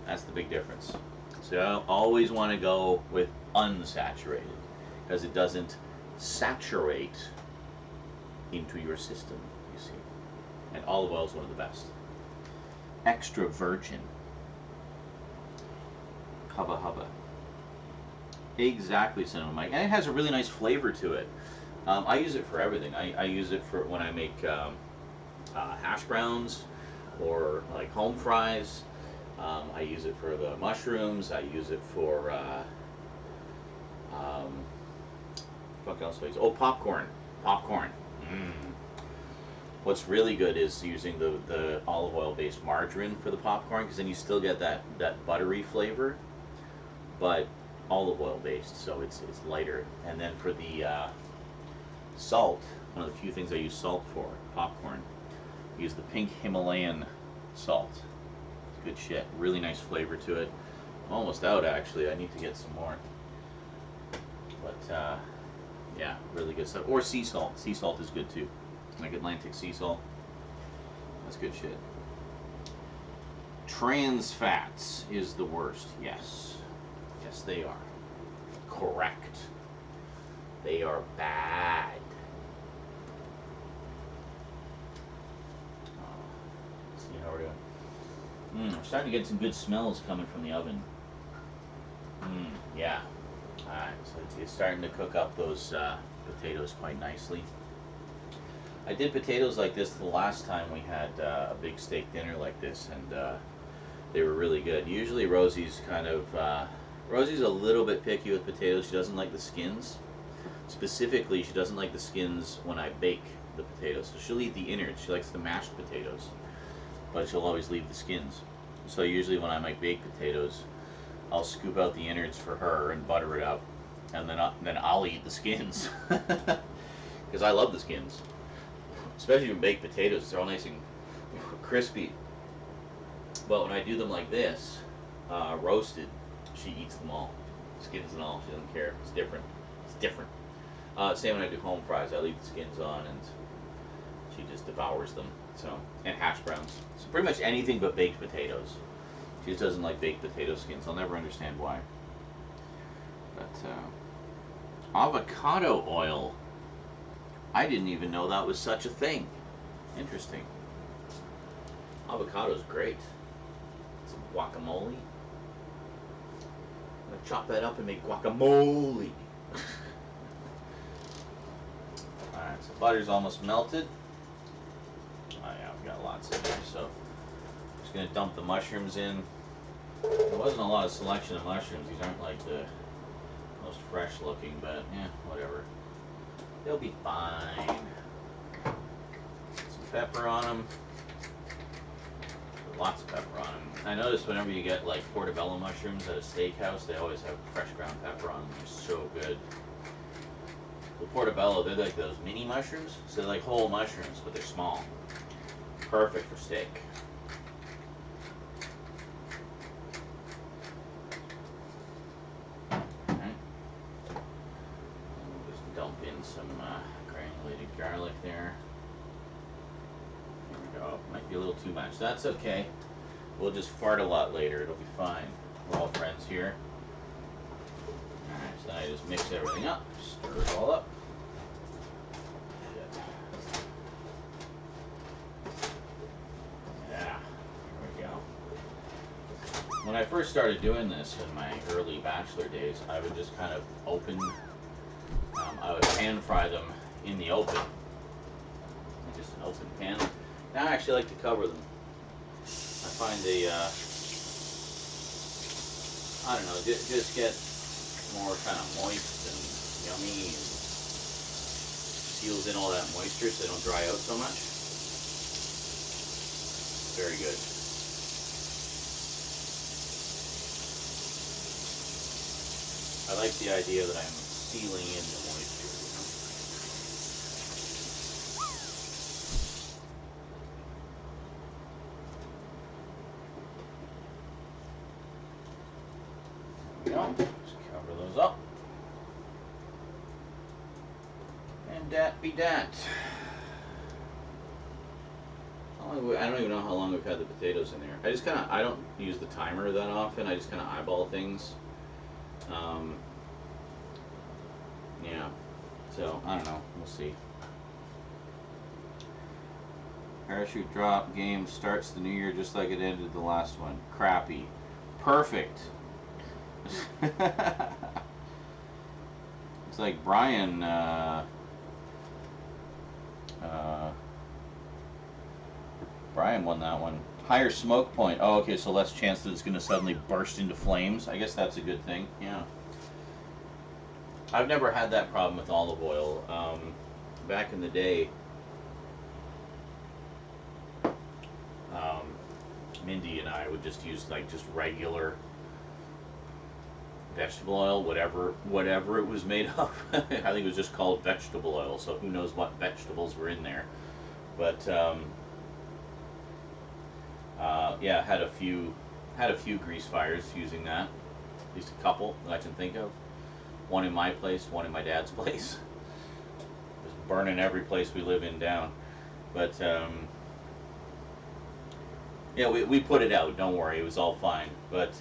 that's the big difference. So I always want to go with unsaturated because it doesn't saturate into your system, you see. And olive oil is one of the best. Extra virgin. Hubba hubba. Exactly, Cinnamon Mike. And it has a really nice flavor to it. I use it for everything. I use it for when I make hash browns or like home fries. I use it for the mushrooms. I use it for what else do I use? Oh, popcorn. Popcorn. What's really good is using the olive oil based margarine for the popcorn because then you still get that buttery flavor, but olive oil based, so it's lighter. And then for the salt, one of the few things I use salt for, popcorn, I use the pink Himalayan salt. It's good shit. Really nice flavor to it. I'm almost out actually. I need to get some more. But yeah, really good stuff. Or sea salt. Sea salt is good too. Like Atlantic sea salt. That's good shit. Trans fats is the worst. Yes. Yes, they are. Correct. They are bad. Let's see how we're doing. We're starting to get some good smells coming from the oven. Yeah. Alright, so it's starting to cook up those potatoes quite nicely. I did potatoes like this the last time we had a big steak dinner like this, and they were really good. Usually Rosie's Rosie's a little bit picky with potatoes. She doesn't like the skins. Specifically, she doesn't like the skins when I bake the potatoes. So she'll eat the innards. She likes the mashed potatoes, but she'll always leave the skins. So usually when I make baked potatoes, I'll scoop out the innards for her and butter it up, and then I'll eat the skins because I love the skins, especially in baked potatoes. They're all nice and crispy. But when I do them like this, roasted, she eats them all, skins and all. She doesn't care. It's different. It's different. Same when I do home fries. I leave the skins on, and she just devours them. So, and hash browns. So pretty much anything but baked potatoes. She just doesn't like baked potato skins. I'll never understand why. But avocado oil. I didn't even know that was such a thing. Interesting. Avocado's great. Some guacamole. I'm gonna chop that up and make guacamole. Alright, so butter's almost melted. Oh yeah, I've got lots in there, so I'm just gonna dump the mushrooms in. There wasn't a lot of selection of mushrooms. These aren't like the most fresh looking, but yeah, whatever. They'll be fine. Some pepper on them. Lots of pepper on them. I notice whenever you get like portobello mushrooms at a steakhouse, they always have fresh ground pepper on them. They're so good. The portobello, they're like those mini mushrooms, so they're like whole mushrooms, but they're small. Perfect for steak. Alright. We'll just dump in some granulated garlic there. There we go. Might be a little too much. That's okay. We'll just fart a lot later. It'll be fine. We're all friends here. Alright, so then I just mix everything up. Stir it all up. Yeah, there we go. When I first started doing this in my early bachelor days, I would just kind of I would pan fry them in the open. Just an open pan. Now I actually like to cover them. I find they, I don't know, just get more kind of moist and yummy, and seals in all that moisture so they don't dry out so much. Very good. I like the idea that I'm sealing in the moisture, you know? Just cover those up. And that be that. I don't even know how long we've had the potatoes in there. I don't use the timer that often. I just kind of eyeball things. Yeah. So, I don't know. We'll see. Parachute drop game starts the new year just like it ended the last one. Crappy. Perfect. It's like Brian, Brian won that one. Higher smoke point. Oh, okay, so less chance that it's going to suddenly burst into flames. I guess that's a good thing. Yeah. I've never had that problem with olive oil. Back in the day, Mindy and I would just use like just regular vegetable oil, whatever it was made of. I think it was just called vegetable oil, so who knows what vegetables were in there. But yeah, had a few grease fires using that. At least a couple that I can think of. One in my place, one in my dad's place. Just burning every place we live in down. But yeah, we put it out. Don't worry, it was all fine. But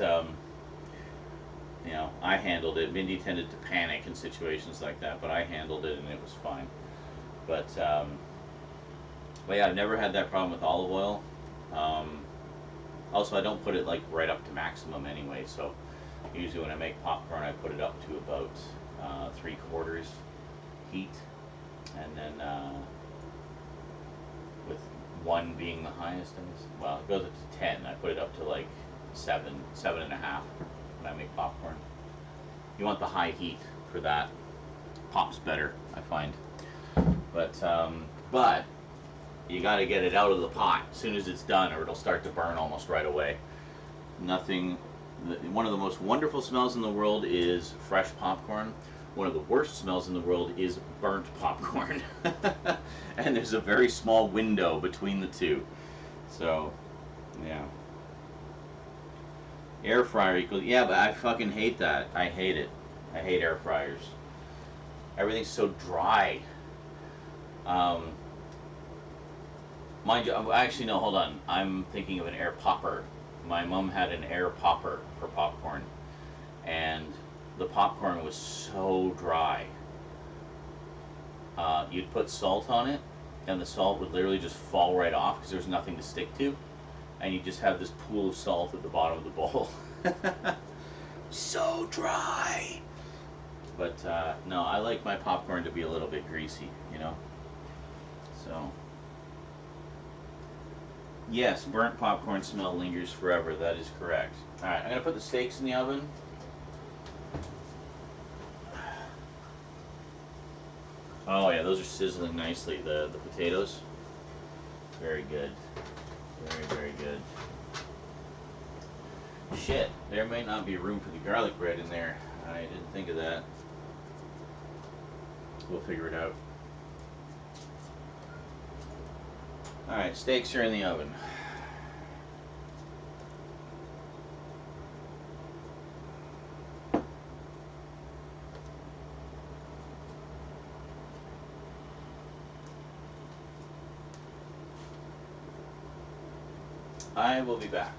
you know, I handled it. Mindy tended to panic in situations like that, but I handled it and it was fine. But yeah, I've never had that problem with olive oil. Also, I don't put it like right up to maximum anyway, so usually when I make popcorn, I put it up to about 3/4 heat, and then 1 being the highest. I guess. Well, it goes up to 10. I put it up to like 7.5 when I make popcorn. You want the high heat for that. Pops better, I find. But you got to get it out of the pot as soon as it's done, or it'll start to burn almost right away. Nothing. One of the most wonderful smells in the world is fresh popcorn. One of the worst smells in the world is burnt popcorn. And there's a very small window between the two. So, yeah. Air fryer equals. Yeah, but I fucking hate that. I hate it. I hate air fryers. Everything's so dry. Um, Mind you, actually, no, hold on. I'm thinking of an air popper. My mom had an air popper for popcorn, and the popcorn was so dry. You'd put salt on it, and the salt would literally just fall right off because there was nothing to stick to, and you just have this pool of salt at the bottom of the bowl. So dry. But no, I like my popcorn to be a little bit greasy, you know? So. Yes, burnt popcorn smell lingers forever. That is correct. Alright, I'm going to put the steaks in the oven. Oh yeah, those are sizzling nicely. The potatoes. Very good. Very, very good. Shit, there might not be room for the garlic bread in there. I didn't think of that. We'll figure it out. Alright, steaks are in the oven. I will be back.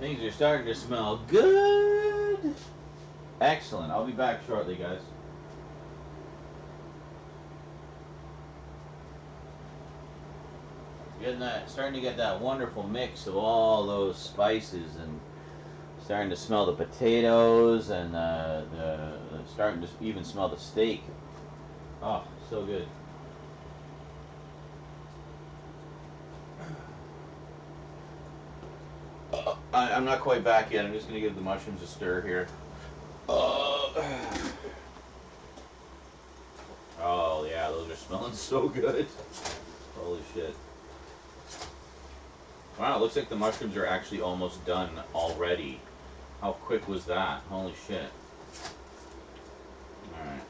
Things are starting to smell good. Excellent. I'll be back shortly, guys. Starting to get that wonderful mix of all those spices, and starting to smell the potatoes, and starting to even smell the steak. Oh, so good. I'm not quite back yet. I'm just going to give the mushrooms a stir here. Oh, yeah, those are smelling so good. Holy shit. Wow, it looks like the mushrooms are actually almost done already. How quick was that? Holy shit. Alright.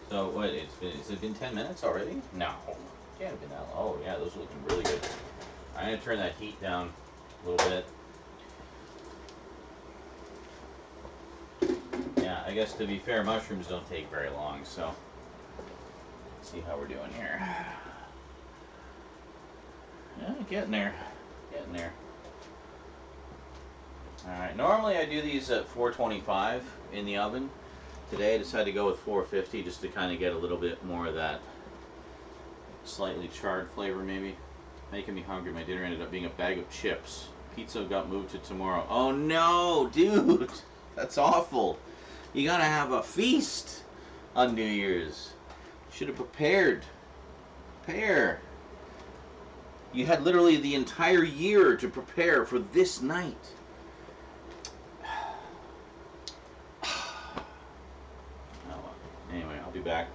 So, what, has it been 10 minutes already? No. Can't have been that long. Oh, yeah, those are looking really good. I'm going to turn that heat down a little bit. Yeah, I guess to be fair, mushrooms don't take very long, so let's see how we're doing here. Yeah, getting there. Getting there. Alright, normally I do these at 425 in the oven. Today I decided to go with 450 just to kind of get a little bit more of that slightly charred flavor maybe. Making me hungry. My dinner ended up being a bag of chips. Pizza got moved to tomorrow. Oh no, dude! That's awful. You gotta have a feast on New Year's. Should have prepared. Prepare. You had literally the entire year to prepare for this night. Oh, well. Anyway, I'll be back.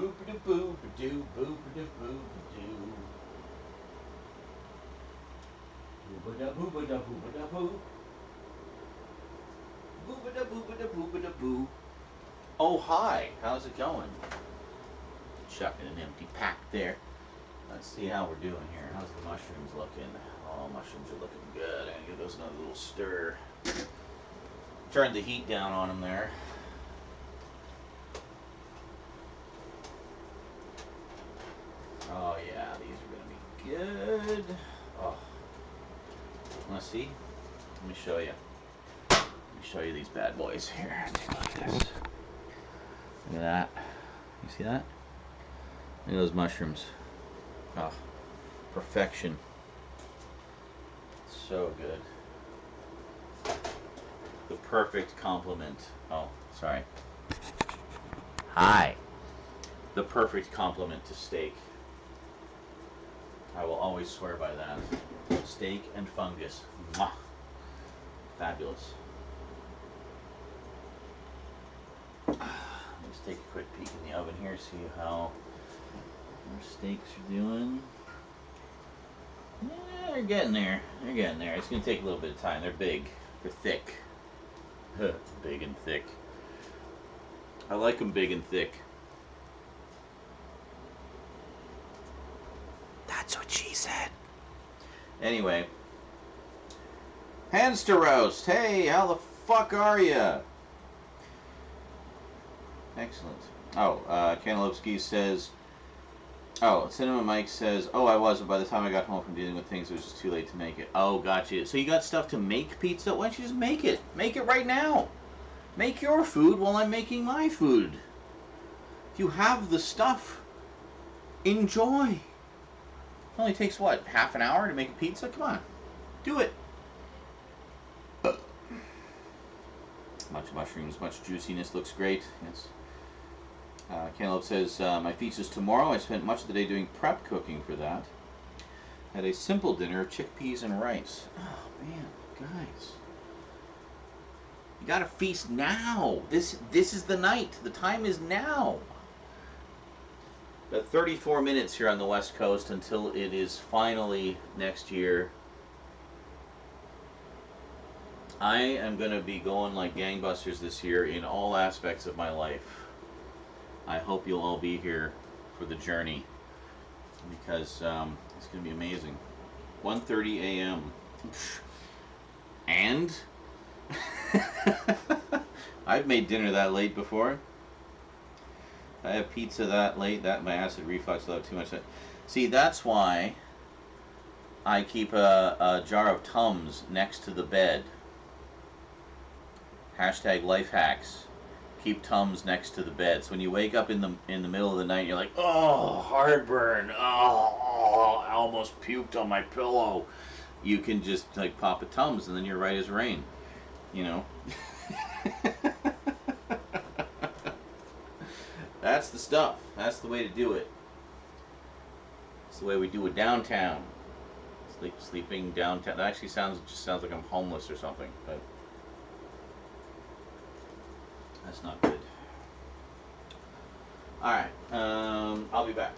Boop-a-doo, boop-a-doo, boop-a-doo. Boop-a-da, boop-a-da, boop-a-da, boo. Boop-a-da, boop-a-da, boop-a-da, boo. Oh, hi. How's it going? Chucking an empty pack there. Let's see how we're doing here. How's the mushrooms looking? Oh, mushrooms are looking good. I'm gonna give those another little stir. Turned the heat down on them there. Oh yeah, these are gonna be good. Oh, wanna see? Let me show you. Let me show you these bad boys here. Look at this. Look at that. You see that? Look at those mushrooms. Oh, perfection. So good. The perfect complement. Oh, sorry. Hi. The perfect complement to steak. I will always swear by that. Steak and fungus. Mwah. Fabulous. Let's take a quick peek in the oven here, see how our steaks are doing. Yeah, they're getting there. They're getting there. It's going to take a little bit of time. They're big. They're thick. Big and thick. I like them big and thick. That's what she said. Anyway. Hands to roast. Hey, how the fuck are ya? Excellent. Oh, Kanalowski says... Oh, Cinema Mike says, oh, I was, but by the time I got home from dealing with things, it was just too late to make it. Oh, gotcha. So you got stuff to make pizza? Why don't you just make it? Make it right now. Make your food while I'm making my food. If you have the stuff, enjoy. It only takes, what, half an hour to make a pizza? Come on. Do it. Much mushrooms, much juiciness. Looks great. Yes. Cantaloupe says, my feast is tomorrow. I spent much of the day doing prep cooking for that. Had a simple dinner of chickpeas and rice. Oh, man, guys. You gotta feast now. This is the night. The time is now. Got 34 minutes here on the West Coast until it is finally next year. I am going to be going like gangbusters this year in all aspects of my life. I hope you'll all be here for the journey because it's going to be amazing. 1:30 a.m. And I've made dinner that late before. I have pizza that late. That my acid reflux will have too much. See, that's why I keep a jar of Tums next to the bed. Hashtag life hacks. Keep Tums next to the bed. So when you wake up in the middle of the night, you're like, oh, heartburn. Oh, I almost puked on my pillow. You can just like pop a Tums, and then you're right as rain. You know. That's the stuff. That's the way to do it. It's the way we do it downtown. Sleeping downtown. That actually just sounds like I'm homeless or something, but that's not good. All right, I'll be back.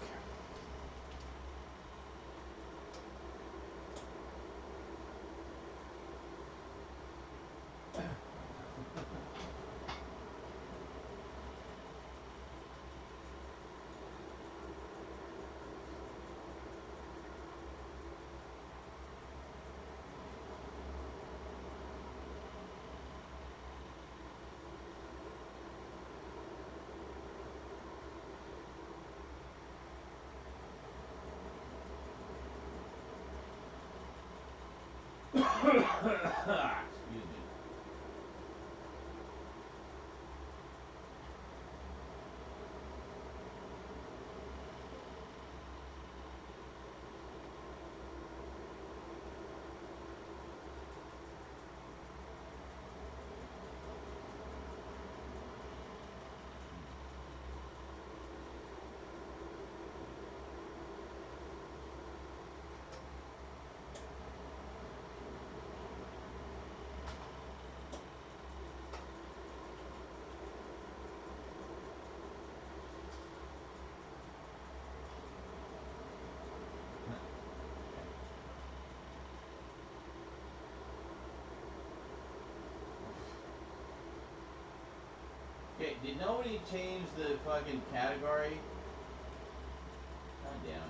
did nobody change the fucking category? God damn it.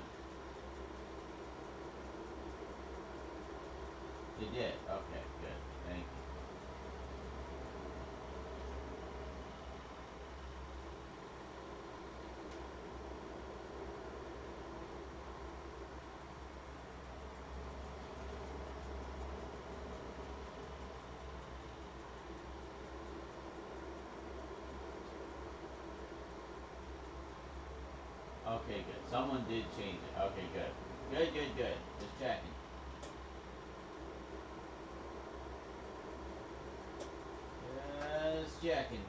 They did. Okay, good. Thank you. Okay, good. Someone did change it. Okay, good. Good, good, good. Just checking. Just checking.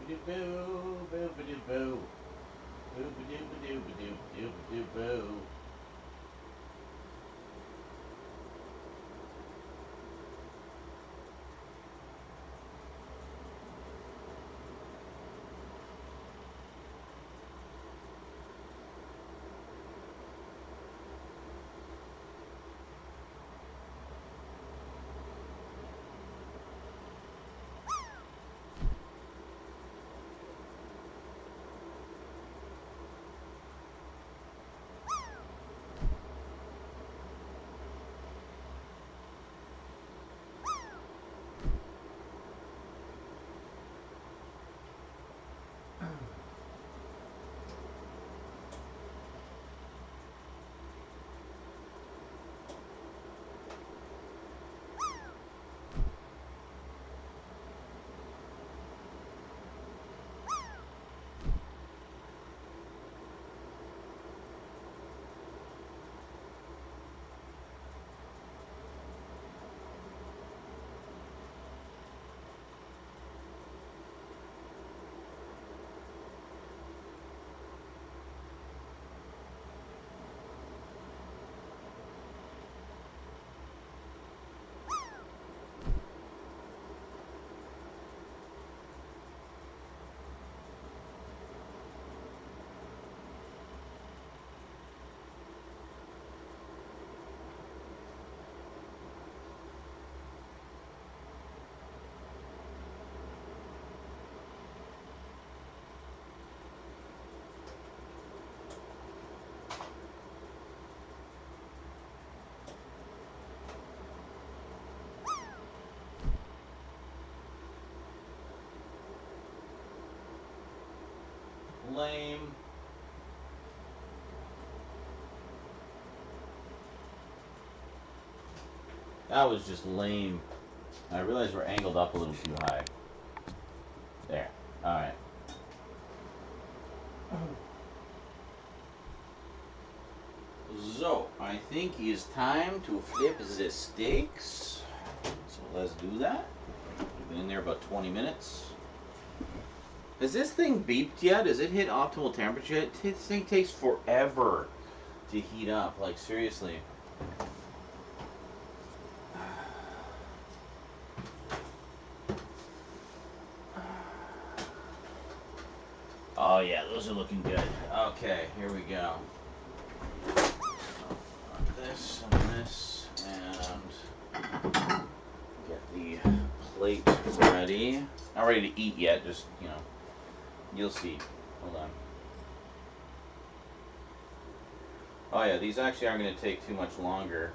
Boo, boo, boo, boo, boo. Boo, boo, doo, boo, doo, boo, doo, boo, doo, boo. Lame. That was just lame. I realize we're angled up a little too high. There. Alright. So, I think it's time to flip the steaks. So let's do that. We've been in there about 20 minutes. Has this thing beeped yet? Has it hit optimal temperature yet? This thing takes forever to heat up. Like, seriously. Oh yeah, those are looking good. Okay, here we go. This and this, and get the plate ready. Not ready to eat yet, just, you know, you'll see. Hold on. Oh yeah, these actually aren't going to take too much longer.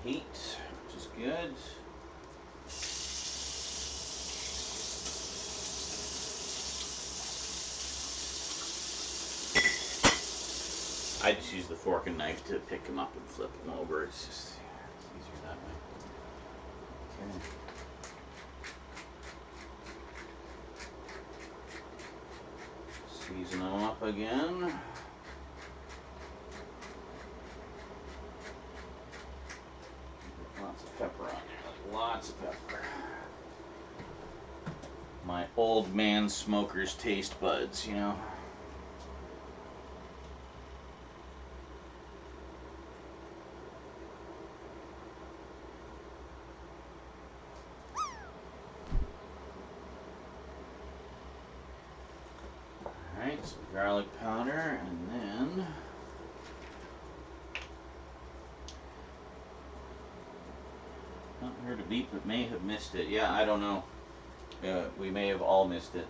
heat, which is good. I just use the fork and knife to pick them up and flip them over. It's easier that way. Okay. Season them up again. Lots of pepper on there. Lots of pepper. My old man smoker's taste buds, you know. Alright, some garlic powder, and then not heard a beep, but may have missed it. Yeah, I don't know. We may have all missed it.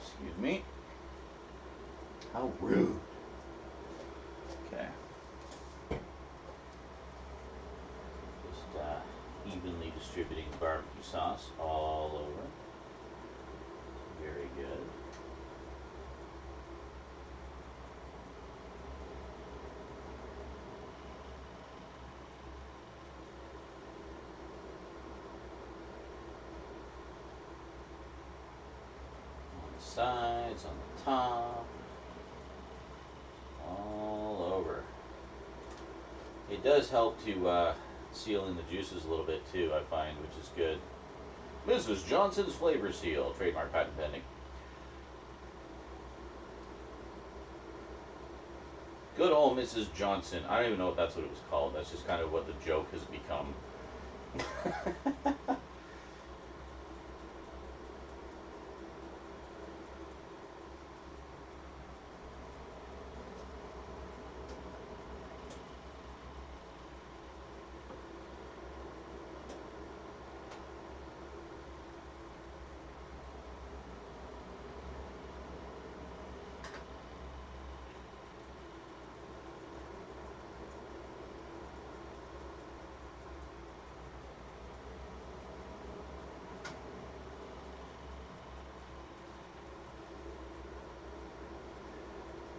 Excuse me. How rude. Okay. Just evenly distributing barbecue sauce all over. Very good. On the sides, on the top, all over. It does help to seal in the juices a little bit too, I find, which is good. Mrs. Johnson's Flavor Seal, trademark, patent pending. Good old Mrs. Johnson. I don't even know if that's what it was called. That's just kind of what the joke has become.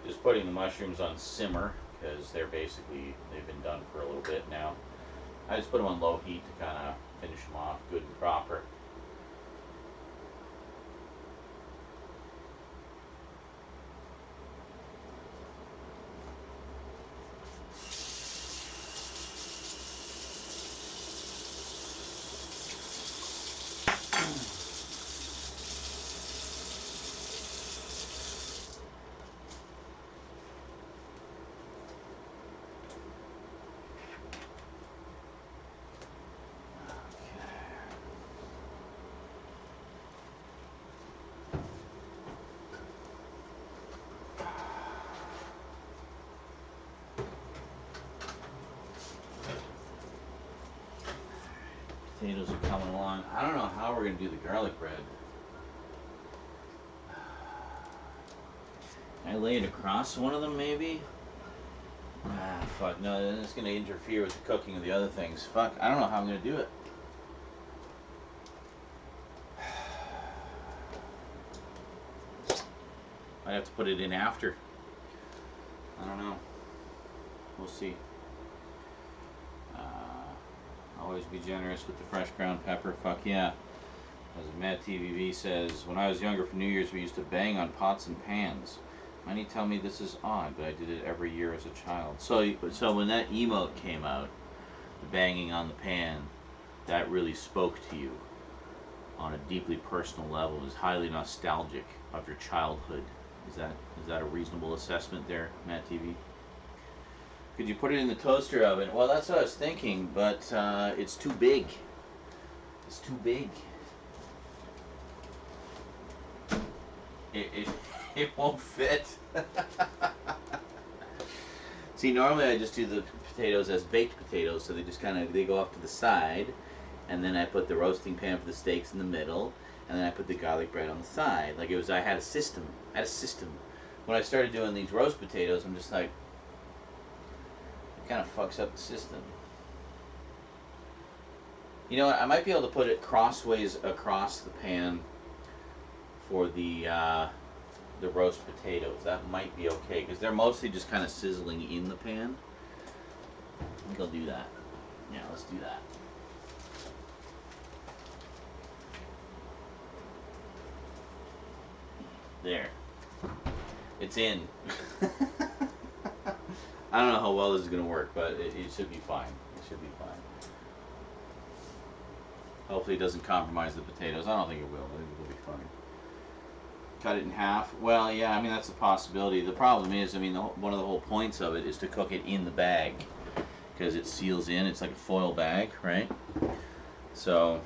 Just putting the mushrooms on simmer because they've been done for a little bit now. I just put them on low heat to kind of finish them off good and proper. Potatoes are coming along. I don't know how we're going to do the garlic bread. Can I lay it across one of them maybe? Ah, fuck. No, then it's going to interfere with the cooking of the other things. Fuck, I don't know how I'm going to do it. Might have to put it in after. I don't know. We'll see. Always be generous with the fresh ground pepper. Fuck yeah. As Matt TVV says, when I was younger for New Year's, we used to bang on pots and pans. Many tell me this is odd, but I did it every year as a child. So when that emote came out, the banging on the pan, that really spoke to you on a deeply personal level. It was highly nostalgic of your childhood. Is that a reasonable assessment there, Matt TV? Could you put it in the toaster oven? Well, that's what I was thinking, but it's too big. It's too big. It won't fit. See, normally I just do the potatoes as baked potatoes, so they just kind of they go off to the side, and then I put the roasting pan for the steaks in the middle, and then I put the garlic bread on the side. Like it was, I had a system. I had a system. When I started doing these roast potatoes, I'm just like, it kind of fucks up the system. You know what? I might be able to put it crossways across the pan for the roast potatoes. That might be okay because they're mostly just kind of sizzling in the pan. I think I'll do that. Yeah, let's do that. There. It's in. I don't know how well this is going to work, but it should be fine. It should be fine. Hopefully it doesn't compromise the potatoes. I don't think it will. I think it'll be fine. Cut it in half. Well, yeah, I mean, that's a possibility. The problem is, I mean, one of the whole points of it is to cook it in the bag because it seals in. It's like a foil bag, right? So,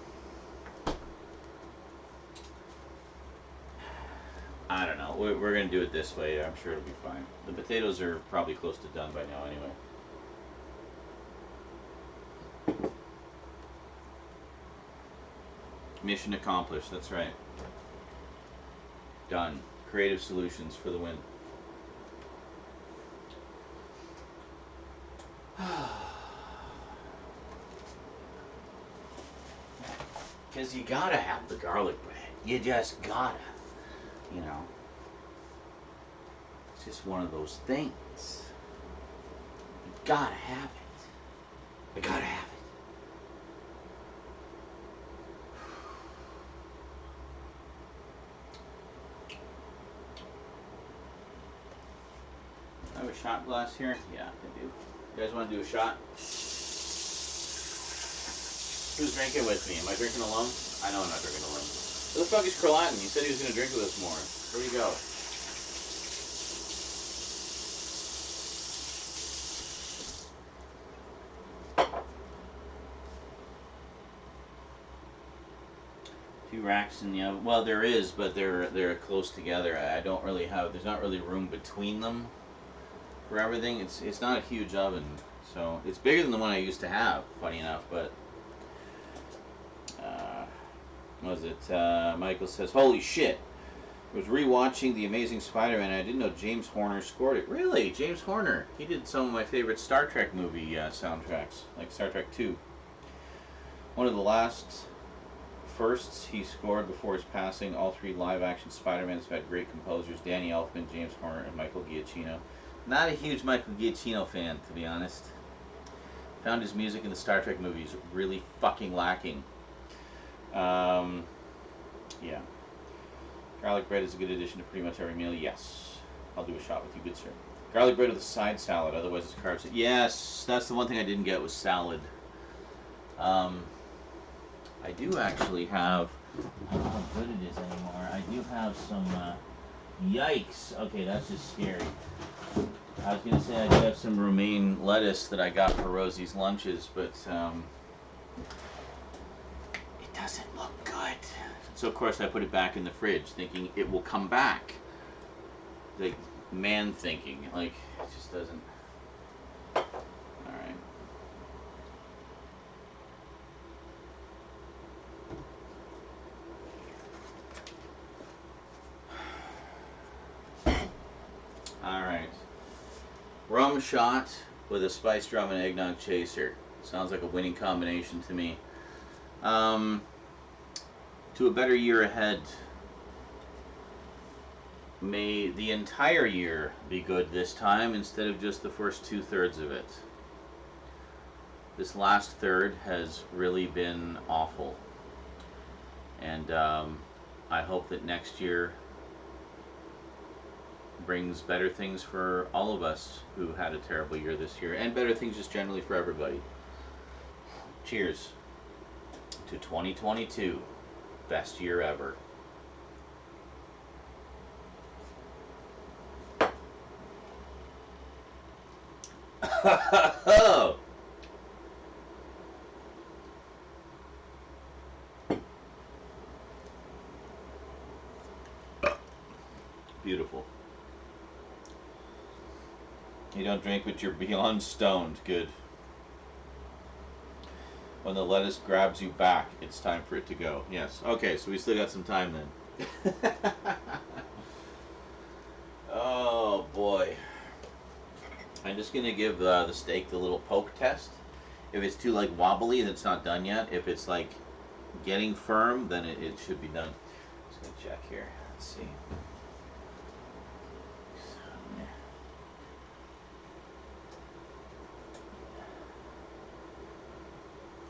I don't know. We're going to do it this way. I'm sure it'll be fine. The potatoes are probably close to done by now anyway. Mission accomplished. That's right. Done. Creative solutions for the win. Because you gotta have the garlic bread. You just gotta. You know. It's just one of those things. You gotta have it. You gotta have it. I have a shot glass here? Yeah, I do. You guys want to do a shot? Who's drinking with me? Am I drinking alone? I know I'm not drinking alone. Where the fuck is Carlatin? He said he was going to drink with us more. Where'd he go? Two racks in the oven. Well, there is, but they're close together. I don't really have. There's not really room between them for everything. It's not a huge oven, so it's bigger than the one I used to have. Funny enough, but was it? Michael says, "Holy shit! I was rewatching The Amazing Spider-Man. And I didn't know James Horner scored it. Really, James Horner? He did some of my favorite Star Trek movie soundtracks, like Star Trek 2. One of the last firsts he scored before his passing. All three live-action Spider-Mans have had great composers: Danny Elfman, James Horner, and Michael Giacchino. Not a huge Michael Giacchino fan, to be honest. Found his music in the Star Trek movies really fucking lacking. Yeah. Garlic bread is a good addition to pretty much every meal. Yes. I'll do a shot with you, good sir. Garlic bread with a side salad, otherwise it's carbs. Yes, that's the one thing I didn't get was salad. I do actually have, I don't know how good it is anymore. I do have some, yikes. Okay, that's just scary. I was going to say I do have some romaine lettuce that I got for Rosie's lunches, but it doesn't look good. So of course I put it back in the fridge thinking it will come back. Like man thinking, like it just doesn't. Alright. Alright. Rum shot with a spiced rum and eggnog chaser. Sounds like a winning combination to me. To a better year ahead. May the entire year be good this time instead of just the first 2/3 of it. This last third has really been awful. And I hope that next year brings better things for all of us who had a terrible year this year, and better things just generally for everybody. Cheers to 2022. Best year ever. Beautiful. You don't drink, but you're beyond stoned. Good. When the lettuce grabs you back, it's time for it to go. Yes. Okay, so we still got some time then. Oh boy. I'm just gonna give the steak the little poke test. If it's too like wobbly, then it's not done yet. If it's like getting firm, then it should be done. Just gonna check here. Let's see.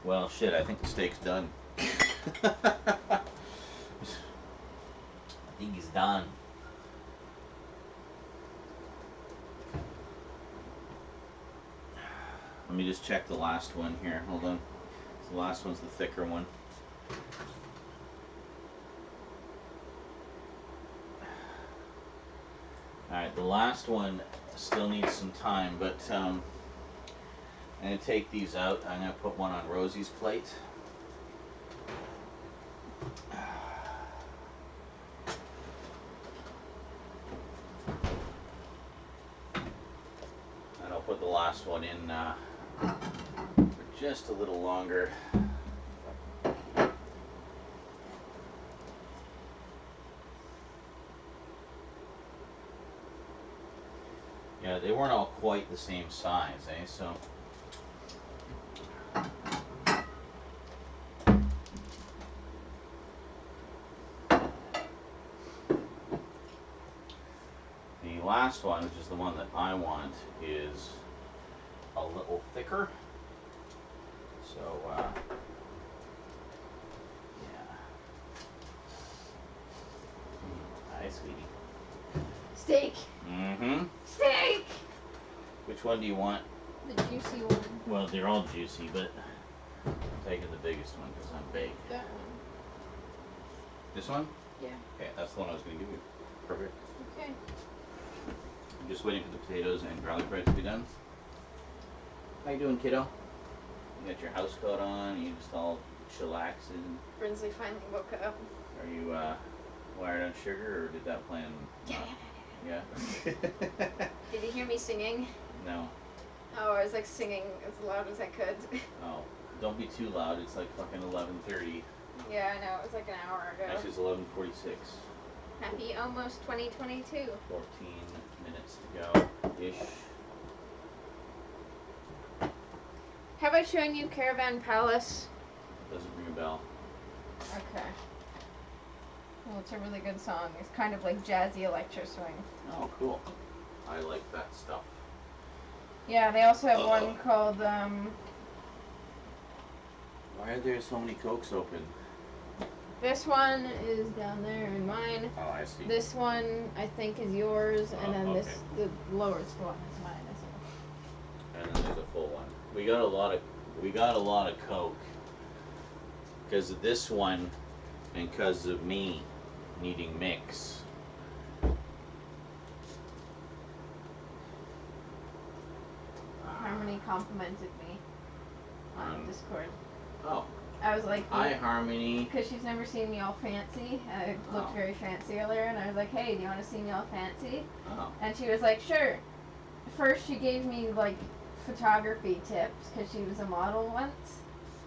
Well, shit, I think the steak's done. I think he's done. Let me just check the last one here. Hold on. The last one's the thicker one. Alright, the last one still needs some time, but I'm going to take these out. I'm going to put one on Rosie's plate. And I'll put the last one in for just a little longer. Yeah, they weren't all quite the same size, eh? So the last one, which is the one that I want, is a little thicker. So, yeah. Hi, sweetie. Steak. Mm-hmm. Steak. Which one do you want? The juicy one. Well, they're all juicy, but I'm taking the biggest one because I'm big. That one. This one? Yeah. Okay, that's the one I was going to give you. Perfect. Okay. I'm just waiting for the potatoes and garlic bread to be done. How you doing, kiddo? You got your house coat on? You just all chillaxing? Brinsley finally woke up. Are you wired on sugar, or did that plan? Yeah. Did you hear me singing? No. Oh, I was like singing as loud as I could. Oh, don't be too loud. It's like fucking 11:30. Yeah, I know. It was like an hour ago. Actually, it's 11:46. Happy almost 2022. 14 minutes to go ish. Have I shown you Caravan Palace? Doesn't ring a bell. Okay. Well, it's a really good song. It's kind of like jazzy electro swing. Oh, cool. I like that stuff. Yeah, they also have one called, Why are there so many Cokes open? this one is down there in mine. Oh, I see. This one, I think, is yours, and then okay. this, the lowest one is mine. I And then there's a full one. We got a lot of Coke. Because of this one, and because of me needing mix. Harmony complimented me on Discord. Oh. I was like, Hi, Harmony. because she's never seen me all fancy. I looked very fancy earlier, and I was like, hey, do you want to see me all fancy? Oh. And she was like, sure. First, she gave me, like, photography tips, because she was a model once.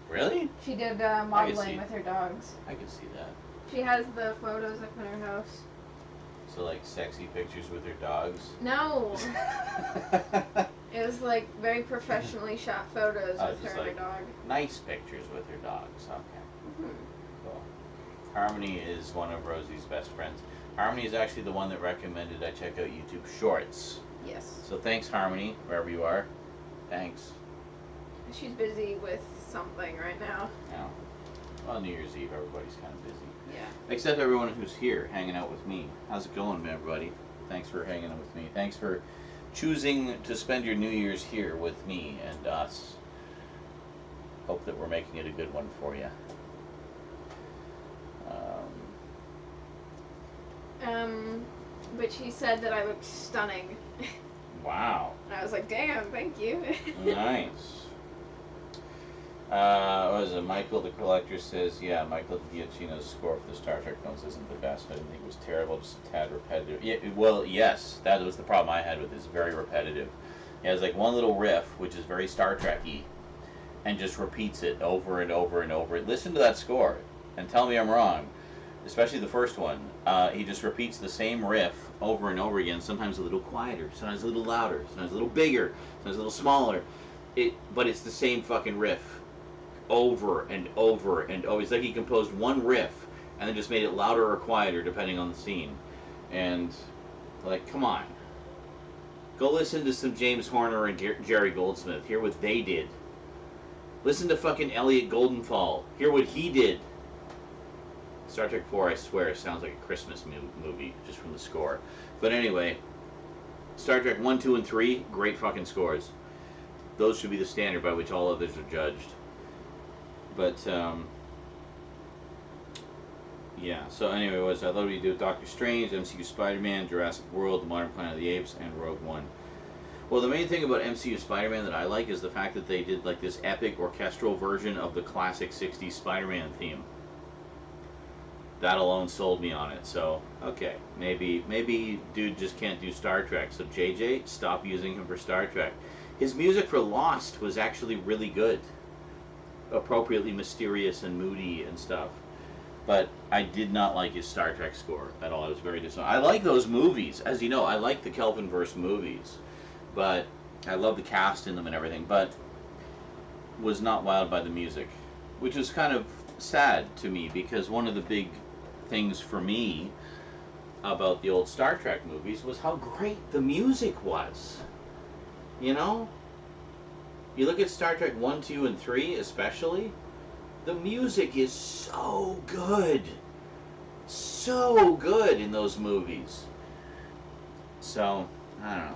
Really? She did modeling with her dogs. I can see that. She has the photos up in her house. So, like, sexy pictures with her dogs? No! It was, like, very professionally shot photos with her and her dog. Nice pictures with her dogs. Okay. Mm-hmm. Cool. Harmony is one of Rosie's best friends. Harmony is actually the one that recommended I check out YouTube Shorts. Yes. So thanks, Harmony, wherever you are. Thanks. She's busy with something right now. Yeah. Well, New Year's Eve, everybody's kind of busy. Yeah. Except everyone who's here, hanging out with me. How's it going, everybody? Thanks for hanging out with me. Thanks for choosing to spend your New Year's here with me and us. Hope that we're making it a good one for you. But she said that I looked stunning. Wow. And I was like, damn, thank you. Nice. What is it? Michael the Collector says, yeah, Michael Giacchino's score for the Star Trek films isn't the best. I didn't think it was terrible, just a tad repetitive. Yeah, well, yes, that was the problem I had with it. It's very repetitive. It has like one little riff, which is very Star Trek-y, and just repeats it over and over and over. Listen to that score and tell me I'm wrong. Especially the first one. He just repeats the same riff over and over again. Sometimes a little quieter, sometimes a little louder, sometimes a little bigger, sometimes a little smaller. But it's the same fucking riff over and over and over. It's like he composed one riff and then just made it louder or quieter depending on the scene. And like, come on. Go listen to some James Horner and Jerry Goldsmith. Hear what they did. Listen to fucking Elliot Goldenthal. Hear what he did. Star Trek 4, I swear, sounds like a Christmas movie just from the score. But anyway, Star Trek 1, 2, and 3, great fucking scores. Those should be the standard by which all others are judged. But, yeah. So anyway, I thought we'd do Doctor Strange, MCU Spider-Man, Jurassic World, The Modern Planet of the Apes, and Rogue One. Well, the main thing about MCU Spider-Man that I like is the fact that they did like this epic orchestral version of the classic 60s Spider-Man theme. That alone sold me on it. So, okay, maybe dude just can't do Star Trek. So JJ, stop using him for Star Trek. His music for Lost was actually really good. Appropriately mysterious and moody and stuff. But I did not like his Star Trek score at all. I was very disappointed. I like those movies. As you know, I like the Kelvinverse movies. But I love the cast in them and everything. But was not wowed by the music. Which is kind of sad to me, because one of the big things for me about the old Star Trek movies was how great the music was. You know? You look at Star Trek 1, 2, and 3 especially, the music is so good. So good in those movies. So, I don't know.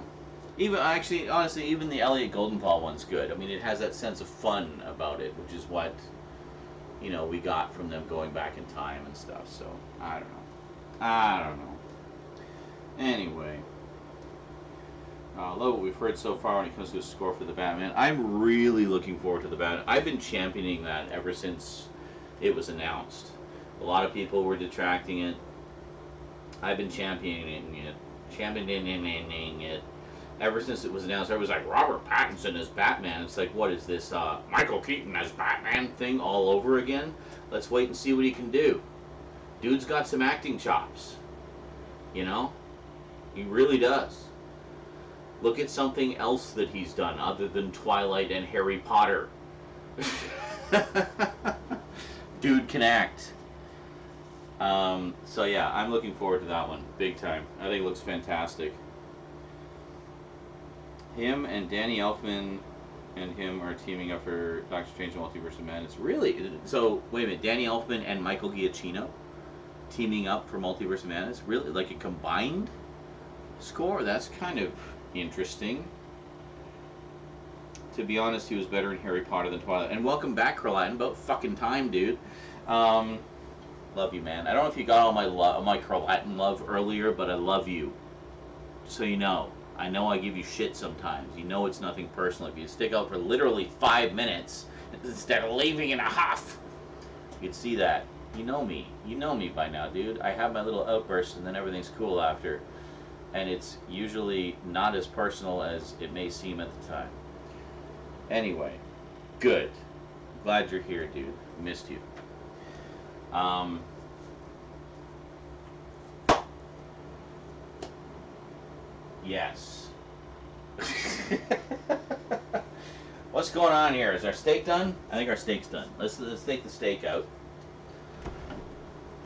Even, actually, honestly, even the Elliot Goldenthal one's good. I mean, it has that sense of fun about it, which is what, you know, we got from them going back in time and stuff. So, I don't know. Anyway. I love what we've heard so far when it comes to the score for the Batman. I'm really looking forward to the Batman. I've been championing that ever since it was announced. A lot of people were detracting it. I've been championing it ever since it was announced. Everybody's like, Robert Pattinson as Batman. It's like, what is this, Michael Keaton as Batman thing all over again? Let's wait and see what he can do. Dude's got some acting chops. You know? He really does. Look at something else that he's done other than Twilight and Harry Potter. Dude can act. So yeah, I'm looking forward to that one, big time. I think it looks fantastic. Him and Danny Elfman and him are teaming up for Doctor Strange and Multiverse of Madness. Really? So, wait a minute, Danny Elfman and Michael Giacchino teaming up for Multiverse of Madness? Really? Like a combined score? That's kind of interesting. To be honest, he was better in Harry Potter than Twilight. And welcome back, Carlatin. About fucking time, dude. Love you, man. I don't know if you got all my Carlatin love earlier, but I love you. Just so you know. I know I give you shit sometimes. You know it's nothing personal. If you stick out for literally 5 minutes instead of leaving in a huff, you'd see that. You know me. You know me by now, dude. I have my little outbursts and then everything's cool after. And it's usually not as personal as it may seem at the time. Anyway, good. Glad you're here, dude. Missed you. Yes. What's going on here? Is our steak done? I think our steak's done. Let's take the steak out.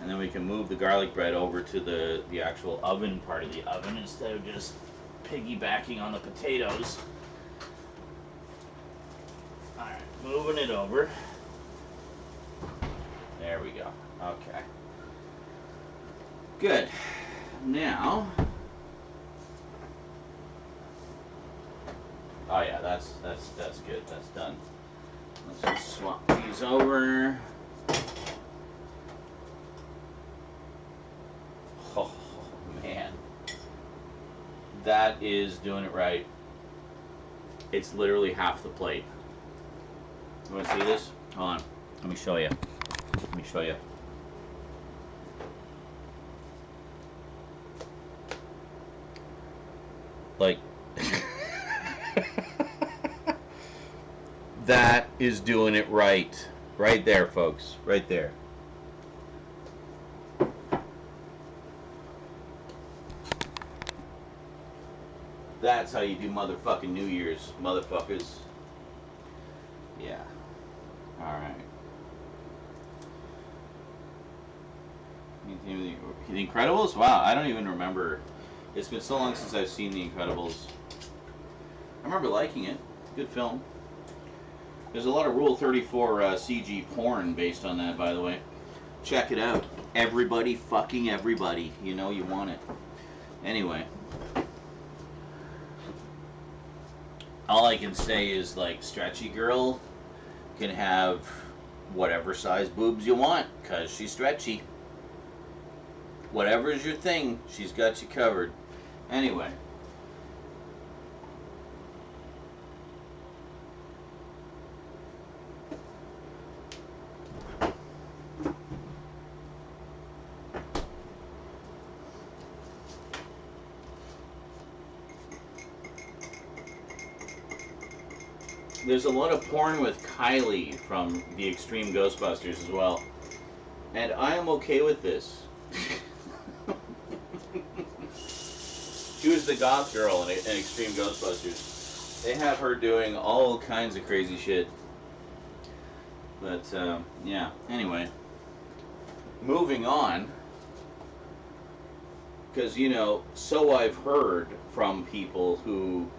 And then we can move the garlic bread over to the actual oven part of the oven instead of just piggybacking on the potatoes. Alright, moving it over. There we go. Okay. Good. Now... Oh yeah, that's good. That's done. Let's just swap these over. Oh man, that is doing it right. It's literally half the plate. You want to see this? Hold on. Let me show you. Let me show you. Like. That is doing it right. Right there, folks. Right there. That's how you do motherfucking New Year's, motherfuckers. Yeah. Alright. The Incredibles? Wow, I don't even remember. It's been so long since I've seen The Incredibles. I remember liking it. Good film. There's a lot of Rule 34 CG porn based on that, by the way. Check it out. Everybody fucking everybody. You know you want it. Anyway. All I can say is, like, Stretchy Girl can have whatever size boobs you want, because she's stretchy. Whatever's your thing, she's got you covered. Anyway. There's a lot of porn with Kylie from the Extreme Ghostbusters as well. And I am okay with this. She was the goth girl in Extreme Ghostbusters. They have her doing all kinds of crazy shit. But, yeah. Anyway. Moving on. Because, you know, so I've heard from people who,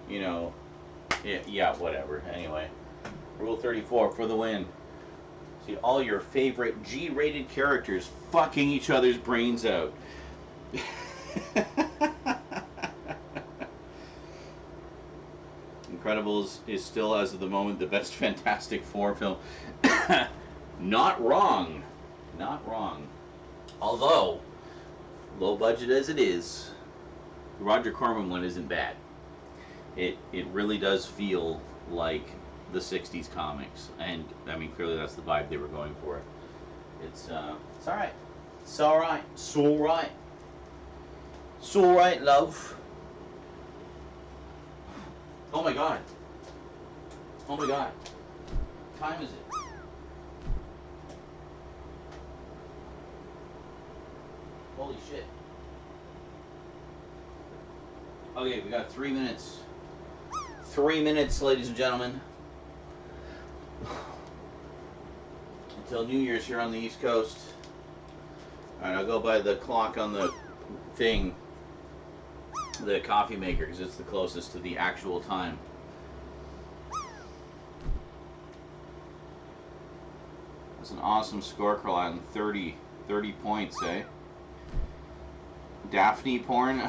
you know, yeah, whatever. Anyway. Rule 34 for the win. See all your favorite G-rated characters fucking each other's brains out. Incredibles is still, as of the moment, the best Fantastic Four film. Not wrong. Not wrong. Although, low budget as it is, the Roger Corman one isn't bad. It really does feel like the 60s comics. And, I mean, clearly that's the vibe they were going for. It's alright. It's alright. It's alright. It's alright, love. Oh my god. Oh my god. What time is it? Holy shit. Okay, we got 3 minutes. 3 minutes, ladies and gentlemen. Until New Year's here on the East Coast. Alright, I'll go by the clock on the thing. The coffee maker, because it's the closest to the actual time. That's an awesome score, Carlton. 30 points, eh? Daphne porn.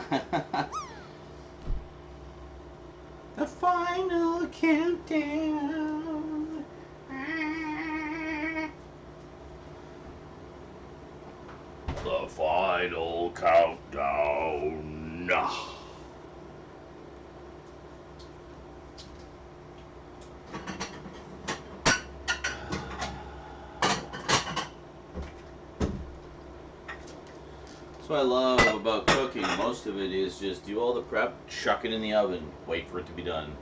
The final countdown. The final countdown. That's what I love about cooking. Most of it is just do all the prep, chuck it in the oven, wait for it to be done.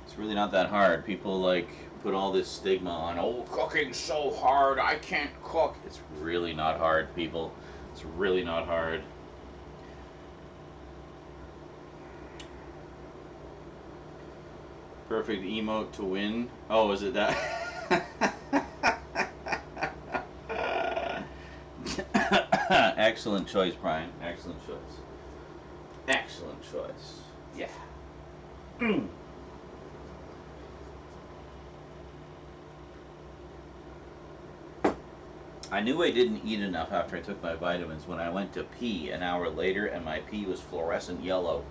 It's really not that hard. People like put all this stigma on, oh, cooking's so hard, I can't cook. It's really not hard, people. It's really not hard. Perfect emote to win. Oh, is it that? Excellent choice, Brian. Excellent choice. Excellent choice. Yeah. I knew I didn't eat enough after I took my vitamins when I went to pee an hour later and my pee was fluorescent yellow.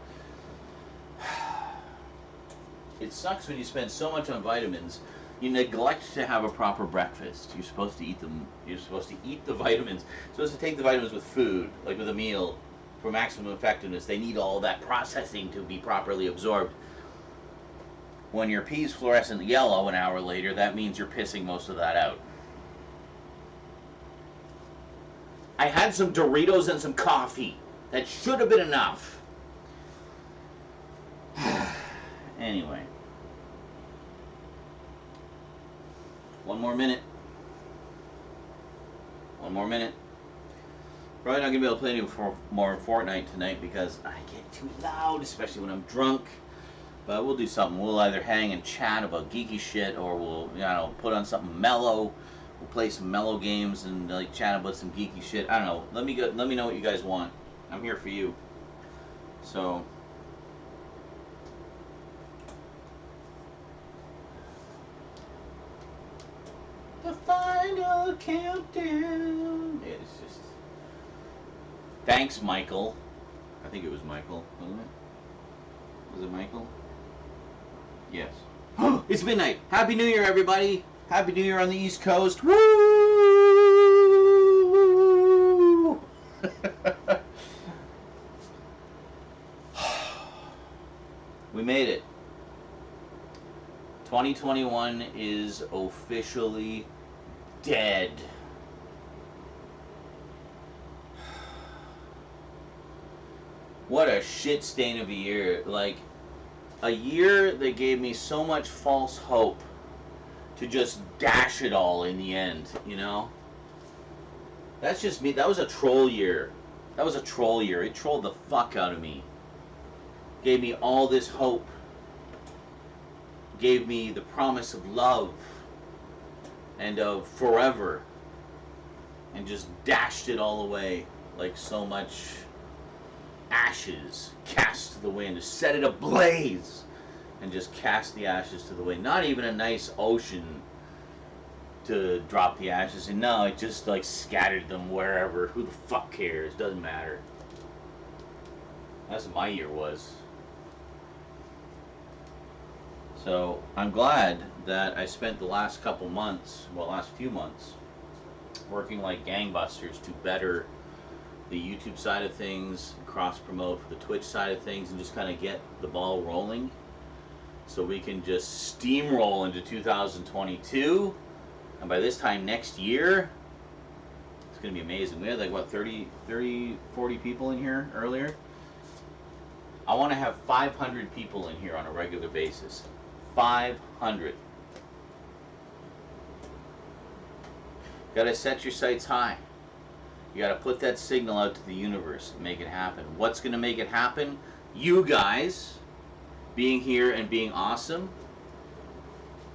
It sucks when you spend so much on vitamins, you neglect to have a proper breakfast. You're supposed to eat them. You're supposed to eat the vitamins. You're supposed to take the vitamins with food, like with a meal, for maximum effectiveness. They need all that processing to be properly absorbed. When your pee's fluorescent yellow an hour later, that means you're pissing most of that out. I had some Doritos and some coffee. That should have been enough. Anyway. One more minute. One more minute. Probably not gonna be able to play any more Fortnite tonight because I get too loud, especially when I'm drunk. But we'll do something. We'll either hang and chat about geeky shit, or we'll, you know, put on something mellow. We'll play some mellow games and like chat about some geeky shit. I don't know. Let me know what you guys want. I'm here for you. So. The final countdown. It's just. Thanks, Michael. I think it was Michael, wasn't it? Was it Michael? Yes. It's midnight. Happy New Year, everybody. Happy New Year on the East Coast. Woo! We made it. 2021 is officially dead. What a shit stain of a year. Like, a year that gave me so much false hope to just dash it all in the end, you know? That's just me. That was a troll year. That was a troll year. It trolled the fuck out of me. Gave me all this hope. Gave me the promise of love and of forever. And just dashed it all away like so much ashes cast to the wind. Just set it ablaze and just cast the ashes to the wind. Not even a nice ocean to drop the ashes in. No, it just like scattered them wherever. Who the fuck cares? Doesn't matter. That's what my year was. So I'm glad that I spent the last couple months, well, last few months, working like gangbusters to better the YouTube side of things, cross promote for the Twitch side of things, and just kind of get the ball rolling so we can just steamroll into 2022. And by this time next year, it's going to be amazing. We had like, what, 30, 40 people in here earlier? I want to have 500 people in here on a regular basis. 500. Got to set your sights high. You got to put that signal out to the universe and make it happen. What's going to make it happen? You guys being here and being awesome.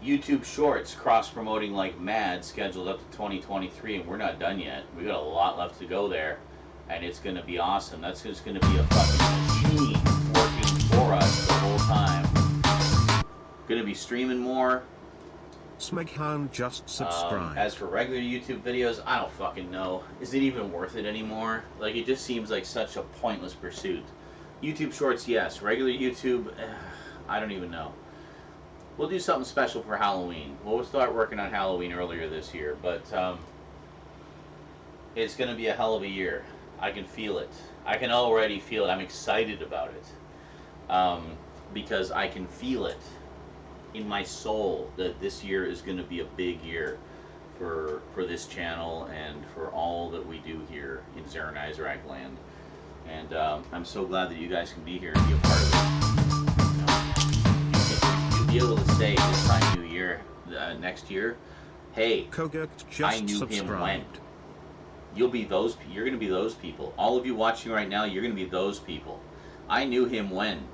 YouTube Shorts cross-promoting like mad, scheduled up to 2023, and we're not done yet. We got a lot left to go there, and it's going to be awesome. That's just going to be a fucking machine working for us the whole time. Going to be streaming more. Smeghan just subscribed. As for regular YouTube videos, I don't fucking know. Is it even worth it anymore? Like, it just seems like such a pointless pursuit. YouTube Shorts, yes. Regular YouTube, I don't even know. We'll do something special for Halloween. We'll start working on Halloween earlier this year, but it's going to be a hell of a year. I can feel it. I can already feel it. I'm excited about it because I can feel it in my soul that this year is going to be a big year for this channel and for all that we do here in Zaranyzerak land. And I'm so glad that you guys can be here and be a part of it. You'll be able to say this time New Year, next year, hey, I knew him when. You're going to be those people. All of you watching right now, you're going to be those people. I knew him when.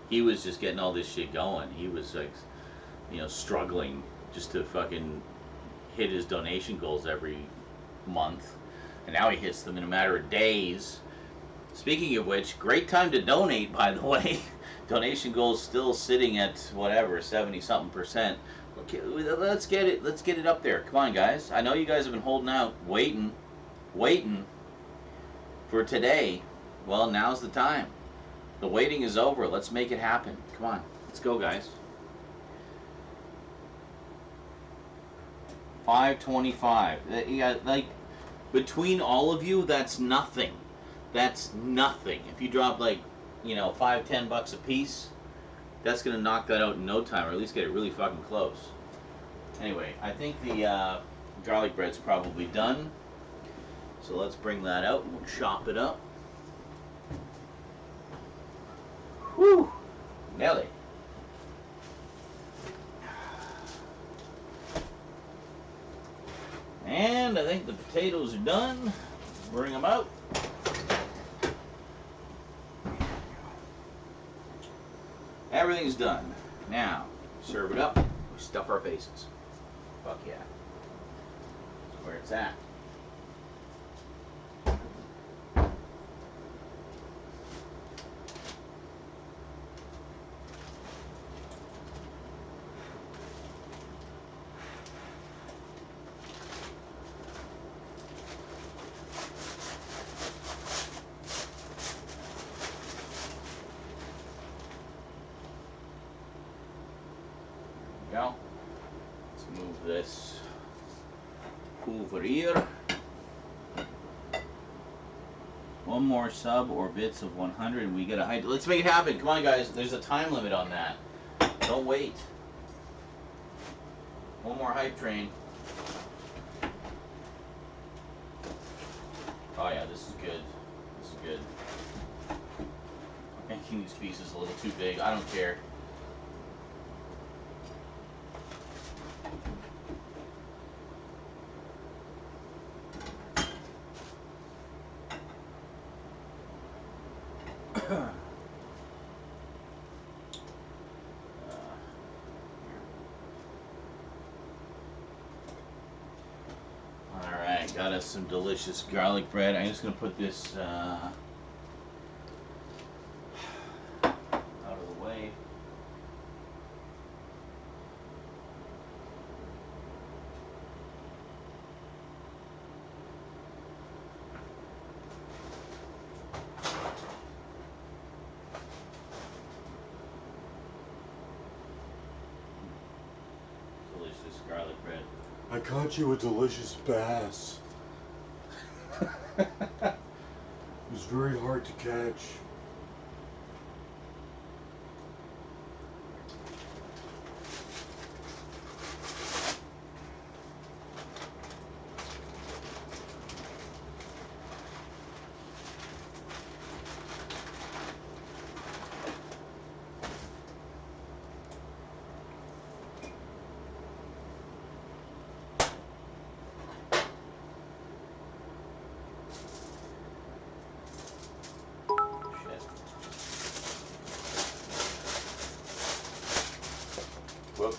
He was just getting all this shit going. He was like, you know, struggling just to fucking hit his donation goals every month. And now he hits them in a matter of days. Speaking of which, great time to donate, by the way. Donation goals still sitting at whatever, 70-something%. Okay, let's get it up there. Come on, guys. I know you guys have been holding out, waiting for today. Well, now's the time. The waiting is over. Let's make it happen. Come on. Let's go, guys. 525. Yeah, like, between all of you, that's nothing. That's nothing. If you drop, like, you know, $5-10 a piece, that's going to knock that out in no time, or at least get it really fucking close. Anyway, I think the garlic bread's probably done. So let's bring that out and we'll chop it up. Whew! Nailed it. potatoes are done. Bring them out. Everything's done. Now, serve it up. We stuff our faces. Fuck yeah. That's where it's at. Go. Let's move this over here. One more sub or bits of 100 and we get a hype. Let's make it happen. Come on, guys. There's a time limit on that. Don't wait. One more hype train. Oh yeah, this is good. This is good. I'm making these pieces a little too big. I don't care. Alright, got us some delicious garlic bread. I'm just going to put this out of the way. Delicious garlic bread. I caught you a delicious bass. It was very hard to catch. Whoops.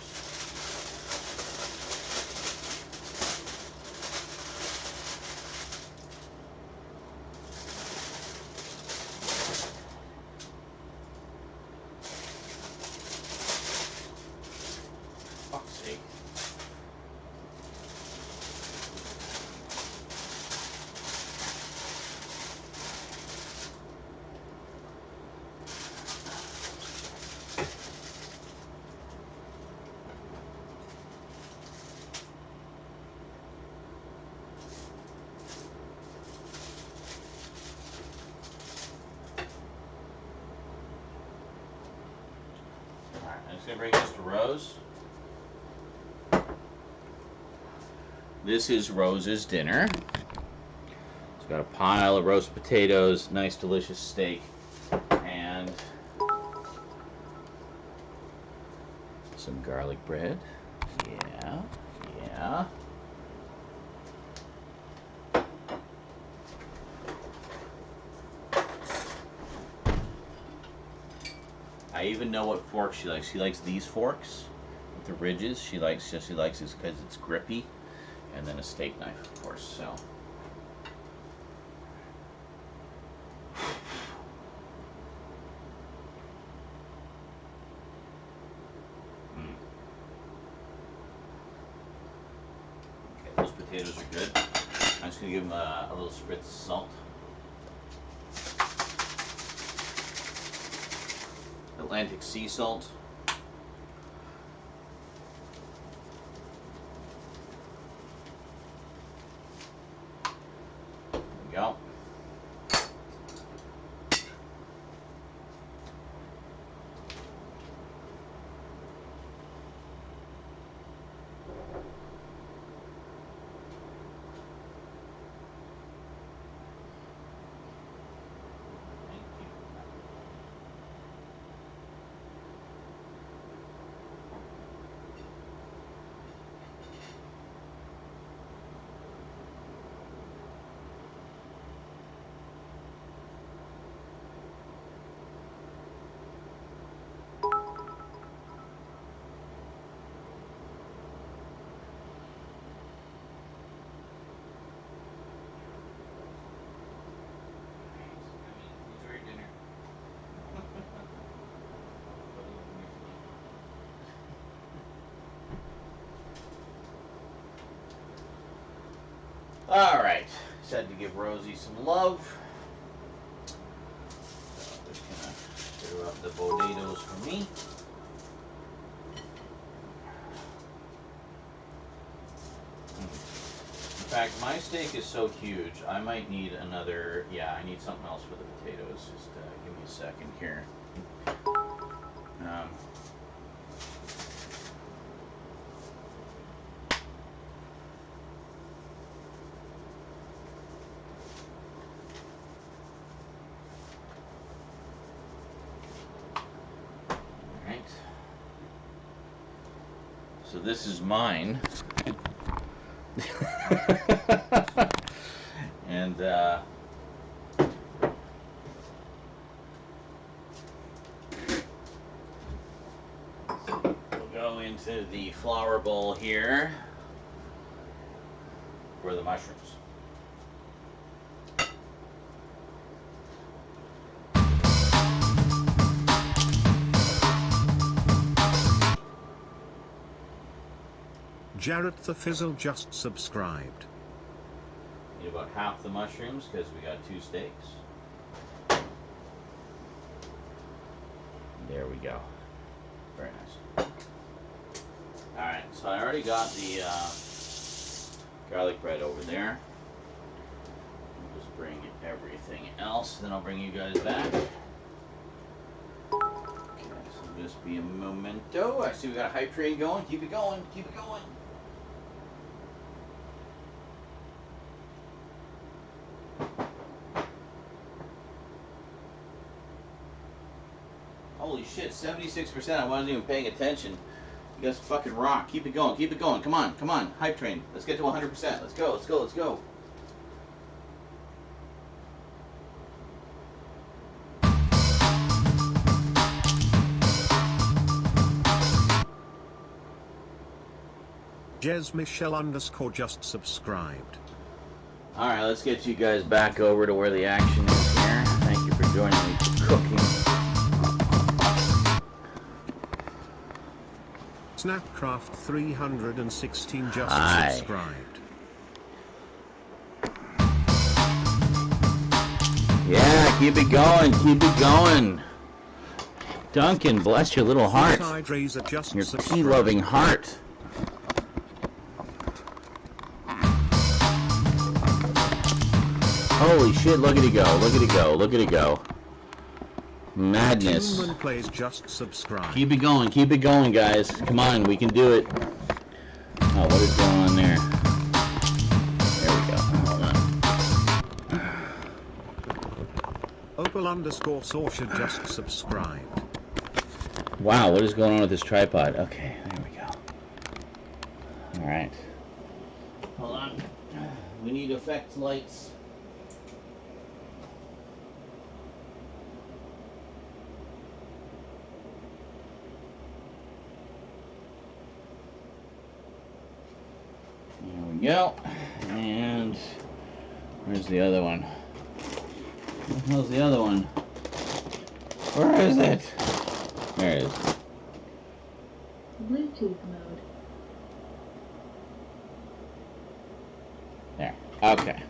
Fuck's sake. I'm just going to bring this to Rose. This is Rose's dinner. It's got a pile of roast potatoes, nice delicious steak, and some garlic bread. Yeah, yeah. I even know what fork she likes. She likes these forks with the ridges. She likes it because it's grippy, and then a steak knife, of course. So. Okay, those potatoes are good. I'm just gonna give them a little spritz of salt. Atlantic sea salt. There we go. Alright, just had to give Rosie some love. So I'm just gonna stir up the potatoes for me. In fact, my steak is so huge, I might need another, yeah, I need something else for the potatoes. Just give me a second here. Alright. So this is mine. And we'll go into the flour bowl here for the mushrooms. Jarrett the Fizzle just subscribed. Need about half the mushrooms because we got 2 steaks. There we go. Very nice. Alright, so I already got the garlic bread over there. I'll just bring everything else, then I'll bring you guys back. Okay, so just be a momento. I see we got a hype train going. Keep it going, keep it going. Holy shit, 76%. I wasn't even paying attention. You guys fucking rock. Keep it going. Keep it going. Come on. Come on. Hype train. Let's get to 100%. Let's go. Let's go. Let's go. Jez Michelle _ just subscribed. Alright, let's get you guys back over to where the action is here. Thank you for joining me for cooking. Snapcraft 316 just Hi. subscribed. Yeah, keep it going. Keep it going. Duncan, bless your little heart. Side Razor just Your subscribed. pea-loving heart. Holy shit, look at it go. Look at it go. Look at it go. Madness. Human Plays just subscribed. Keep it going, guys. Come on, we can do it. Oh, what is going on there? There we go. Hold on. Opal _ just subscribed. Wow, what is going on with this tripod? Okay, there we go. Alright. Hold on. We need effect lights. There we go. And where's the other one? Where the hell's the other one? Where is it? There it is. Bluetooth mode. There. Okay.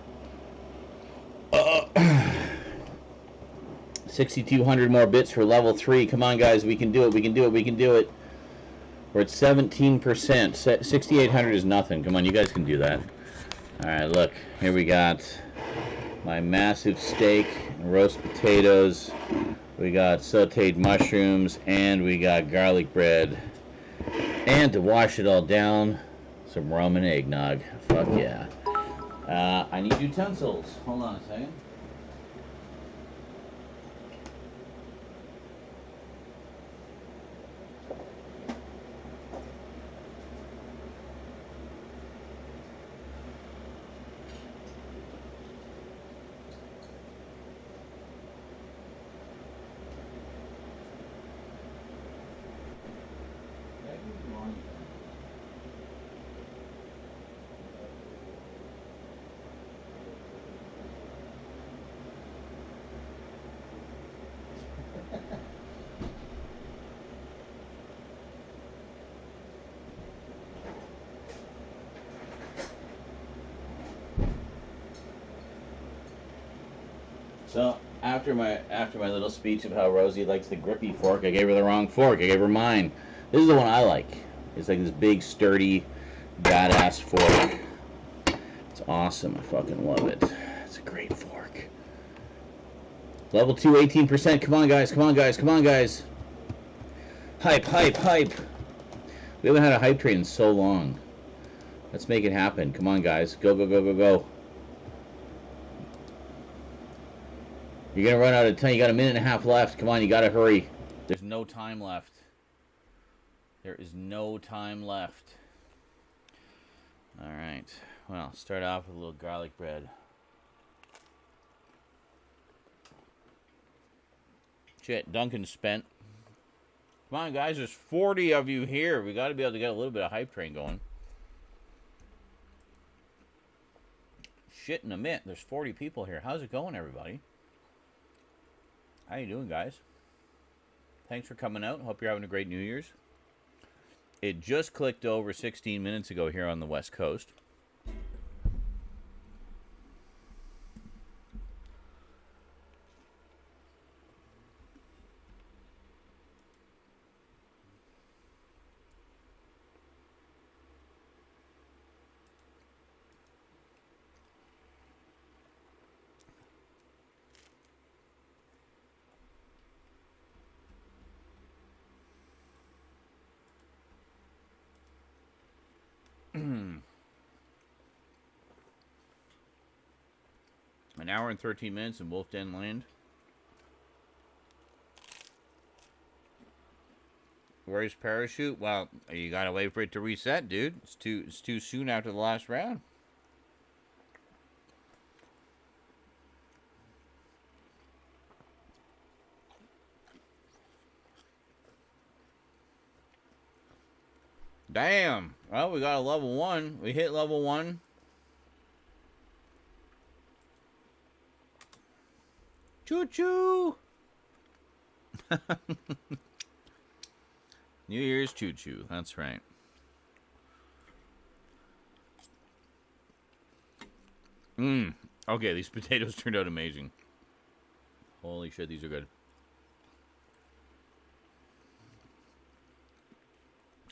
6,200 more bits for level 3. Come on, guys. We can do it. We can do it. We can do it. We're at 17%. 6,800 is nothing. Come on, you guys can do that. Alright, look. Here we got my massive steak, roast potatoes. We got sauteed mushrooms, and we got garlic bread. And to wash it all down, some rum and eggnog. Fuck yeah. I need utensils. Hold on a second. So after my little speech of how Rosie likes the grippy fork, I gave her the wrong fork. I gave her mine. This is the one I like. It's like this big, sturdy, badass fork. It's awesome. I fucking love it. It's a great fork. Level 2, 18%. Come on, guys. Come on, guys. Come on, guys. Hype, hype, hype. We haven't had a hype train in so long. Let's make it happen. Come on, guys. Go, go, go, go, go. You're going to run out of time. You got a minute and a half left. Come on, you got to hurry. There's no time left. There is no time left. All right. Well, start off with a little garlic bread. Shit, Duncan's spent. Come on, guys. There's 40 of you here. We got to be able to get a little bit of hype train going. Shit in a minute. There's 40 people here. How's it going, everybody? How you doing, guys? Thanks for coming out. Hope you're having a great New Year's. It just clicked over 16 minutes ago here on the West Coast. An hour and 13 minutes in Wolf Den Land. Where's Parachute? Well, you gotta wait for it to reset, dude. It's too soon after the last round. Damn. Well, we got a level 1. We hit level 1. Choo-choo! New Year's choo-choo. That's right. Okay, these potatoes turned out amazing. Holy shit, these are good.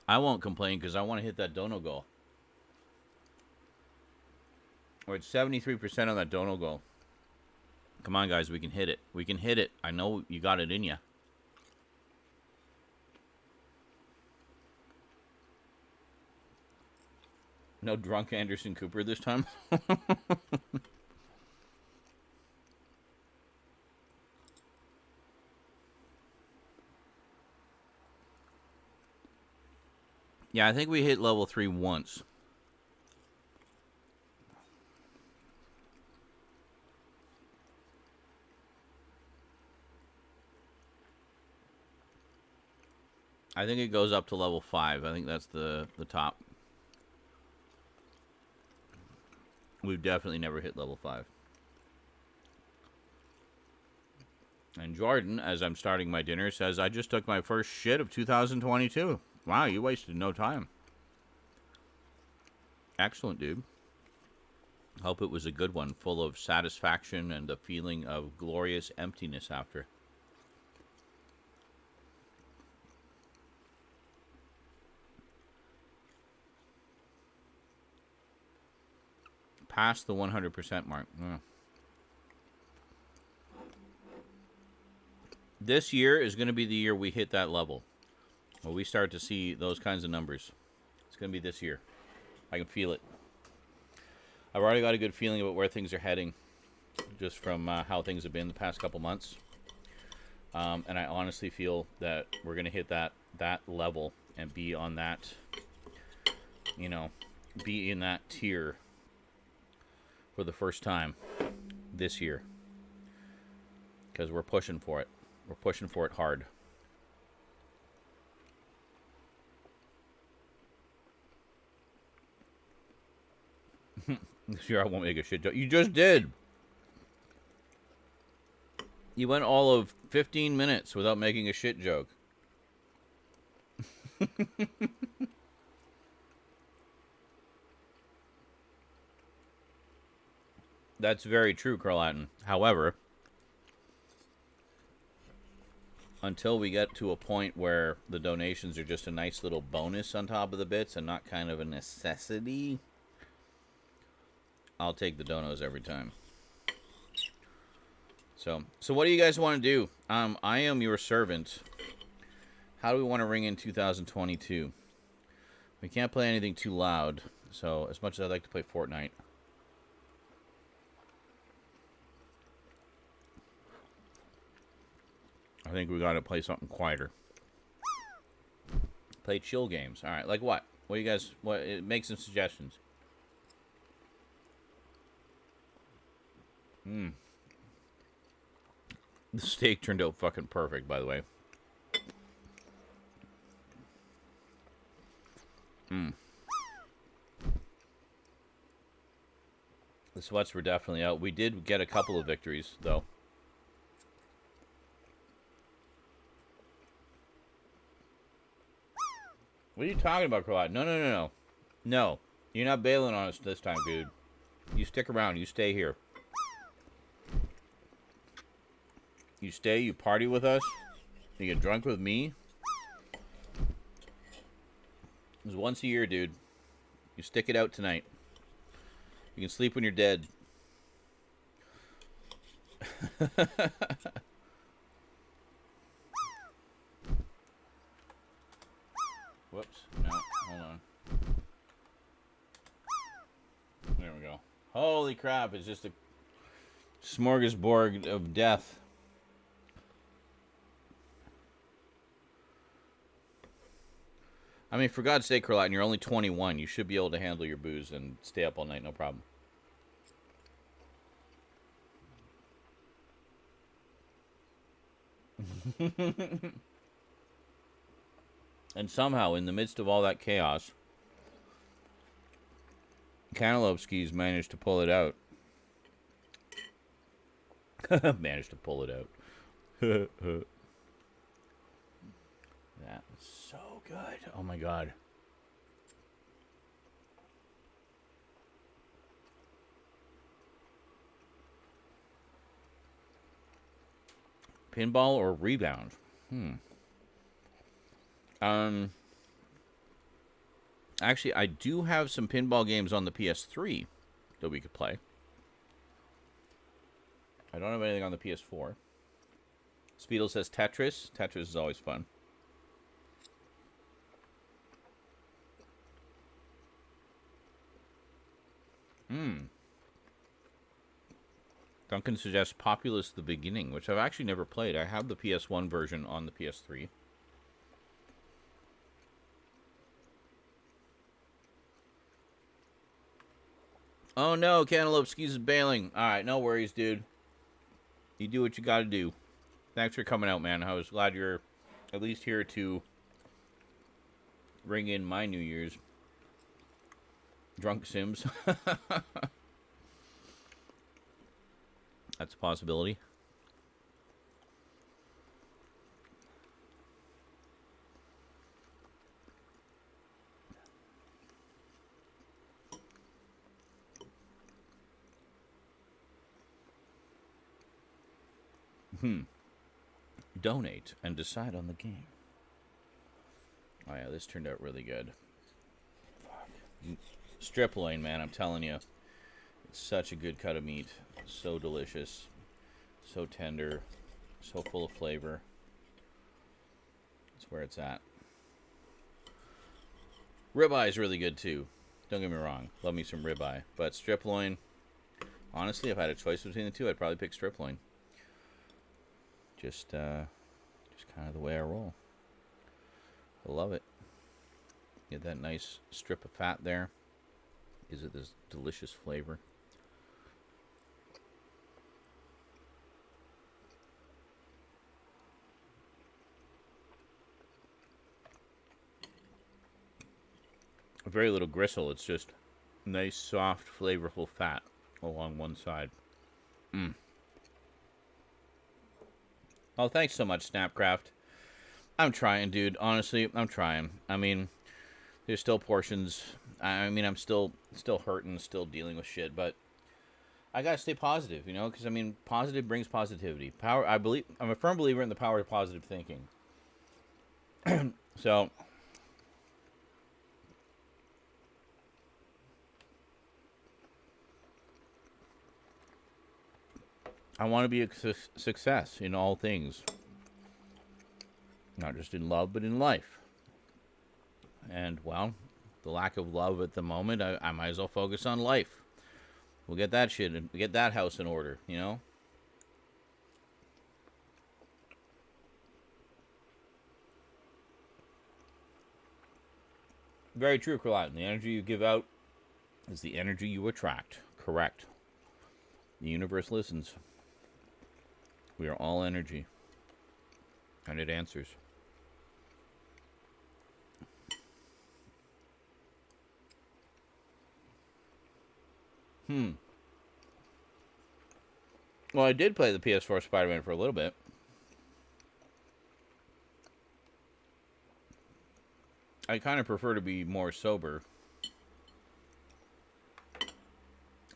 I won't complain because I want to hit that dono goal. We're at 73% on that dono goal. Come on, guys. We can hit it. We can hit it. I know you got it in you. No drunk Anderson Cooper this time. Yeah, I think we hit level 3 once. I think it goes up to level 5. I think that's the top. We've definitely never hit level 5. And Jordan, as I'm starting my dinner, says, I just took my first shit of 2022. Wow, you wasted no time. Excellent, dude. Hope it was a good one, full of satisfaction and a feeling of glorious emptiness after. Past the 100% mark. This year is going to be the year we hit that level. Well, we start to see those kinds of numbers. It's going to be this year. I can feel it. I've already got a good feeling about where things are heading, just from how things have been the past couple months. And I honestly feel that we're going to hit that level and be on that, be in that tier for the first time this year. Because we're pushing for it. We're pushing for it hard. Sure, I won't make a shit joke. You just did. You went all of 15 minutes without making a shit joke. That's very true, Carl Atten. However, until we get to a point where the donations are just a nice little bonus on top of the bits and not kind of a necessity, I'll take the donos every time. So what do you guys want to do? I am your servant. How do we want to ring in 2022? We can't play anything too loud, so as much as I'd like to play Fortnite. I think we got to play something quieter. Play chill games. All right, like what? What do you guys... Make some suggestions. The steak turned out fucking perfect, by the way. The sweats were definitely out. We did get a couple of victories, though. What are you talking about, Croat? No. No. You're not bailing on us this time, dude. You stick around. You stay here. You stay, you party with us. You get drunk with me. It's once a year, dude. You stick it out tonight. You can sleep when you're dead. Whoops. No, hold on. There we go. Holy crap, it's just a smorgasbord of death. I mean, for God's sake, Carlton, you're only 21. You should be able to handle your booze and stay up all night, no problem. And somehow, in the midst of all that chaos, Cantaloupe Skis managed to pull it out. Managed to pull it out. That was so good. Oh my god. Pinball or rebound? Actually, I do have some pinball games on the PS3 that we could play. I don't have anything on the PS4. Speedle says Tetris. Tetris is always fun. Duncan suggests Populous the Beginning, which I've actually never played. I have the PS1 version on the PS3. Oh no, Cantaloupe Skis is bailing. Alright, no worries, dude. You do what you gotta do. Thanks for coming out, man. I was glad you're at least here to ring in my New Year's. Drunk Sims. That's a possibility. Donate and decide on the game. Oh yeah, this turned out really good. Fuck. Strip loin, man, I'm telling you. It's such a good cut of meat. So delicious. So tender. So full of flavor. That's where it's at. Ribeye is really good too. Don't get me wrong. Love me some ribeye. But strip loin, honestly, if I had a choice between the two, I'd probably pick strip loin. Just kind of the way I roll. I love it. Get that nice strip of fat there. Gives it this delicious flavor. Very little gristle. It's just nice, soft, flavorful fat along one side. Oh, thanks so much, Snapcraft. I'm trying, dude. Honestly, I'm trying. I mean, there's still portions. I mean, I'm still hurting, still dealing with shit, but I gotta stay positive, you know, because I mean, positive brings positivity. Power. I'm a firm believer in the power of positive thinking. So, I want to be a success in all things, not just in love, but in life. And well, the lack of love at the moment, I might as well focus on life. We'll get that shit and get that house in order, you know? Very true, Carlton. The energy you give out is the energy you attract. Correct. The universe listens. We are all energy. And it answers. Well, I did play the PS4 Spider-Man for a little bit. I kind of prefer to be more sober.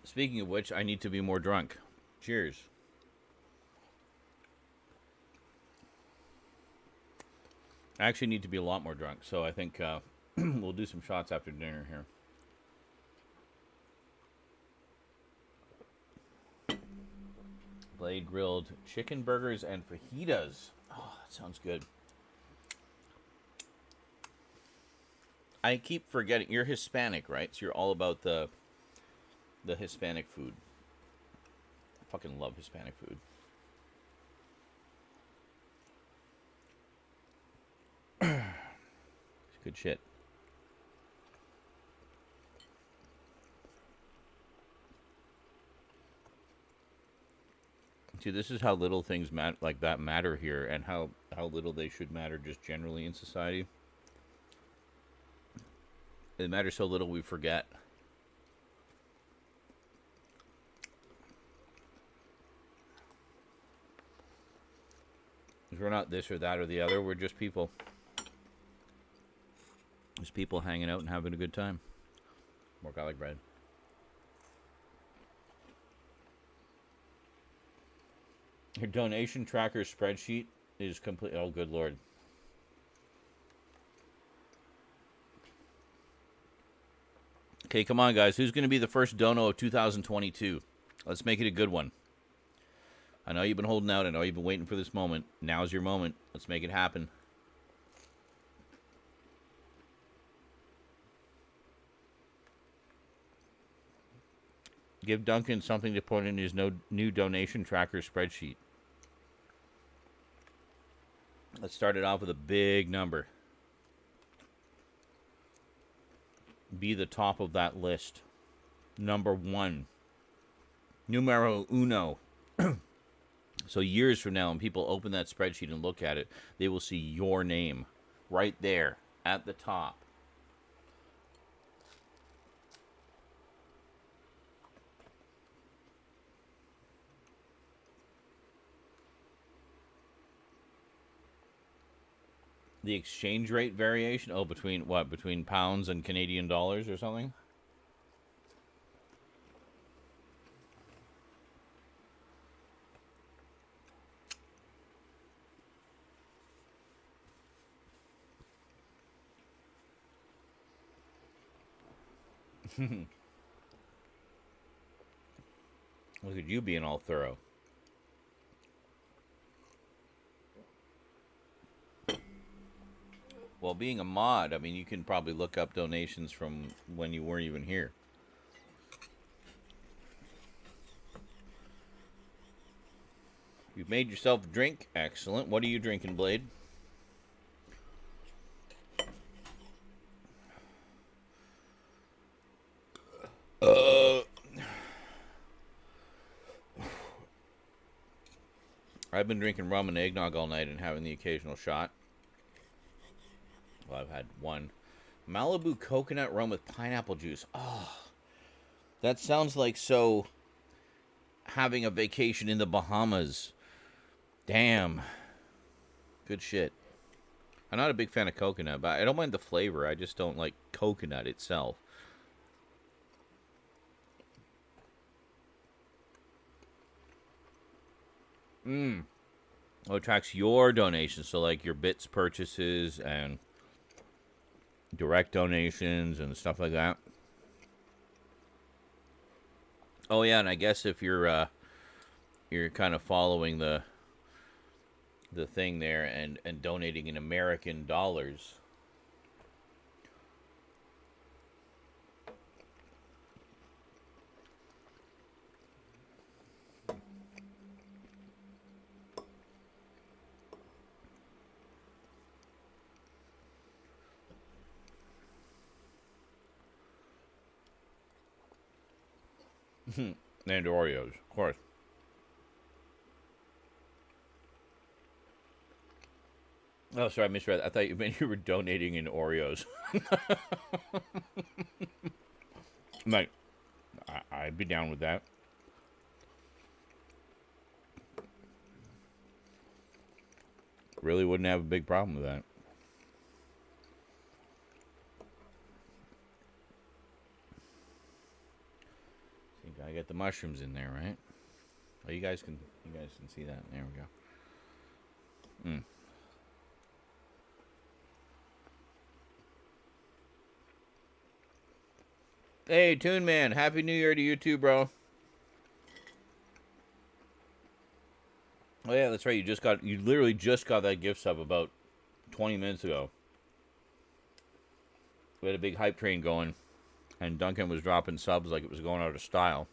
Speaking of which, I need to be more drunk. Cheers. I actually need to be a lot more drunk, so I think we'll do some shots after dinner here. Blade grilled chicken burgers and fajitas. Oh, that sounds good. I keep forgetting you're Hispanic, right? So you're all about the Hispanic food. I fucking love Hispanic food. It's good shit. See, this is how little things like that matter here, and how little they should matter just generally in society. It matters so little we forget. Because we're not this or that or the other. We're just people. Just people hanging out and having a good time. More garlic bread. Your donation tracker spreadsheet is complete. Oh, good lord. Okay, come on, guys. Who's going to be the first dono of 2022? Let's make it a good one. I know you've been holding out. I know you've been waiting for this moment. Now's your moment. Let's make it happen. Give Duncan something to put in his new donation tracker spreadsheet. Let's start it off with a big number. Be the top of that list. Number 1. Numero uno. So years from now, when people open that spreadsheet and look at it, they will see your name right there at the top. The exchange rate variation? Oh, between what? Between pounds and Canadian dollars or something? Look at you being all thorough. Well, being a mod, I mean, you can probably look up donations from when you weren't even here. You've made yourself a drink. Excellent. What are you drinking, Blade? I've been drinking rum and eggnog all night and having the occasional shot. Well, I've had one. Malibu coconut rum with pineapple juice. Oh, that sounds like so having a vacation in the Bahamas. Damn. Good shit. I'm not a big fan of coconut, but I don't mind the flavor. I just don't like coconut itself. Oh, it tracks your donations, so like your bits purchases and direct donations and stuff like that. Oh yeah, and I guess if you're kind of following the thing there and donating in American dollars. And Oreos, of course. Oh, sorry, I misread. I thought you meant you were donating in Oreos. Like, I'd be down with that. Really wouldn't have a big problem with that. So you gotta get the mushrooms in there, right? Oh, you guys can see that. There we go. Hey, Toon Man, Happy New Year to you too, bro. Oh yeah, that's right. You literally just got that gift sub about 20 minutes ago. We had a big hype train going, and Duncan was dropping subs like it was going out of style.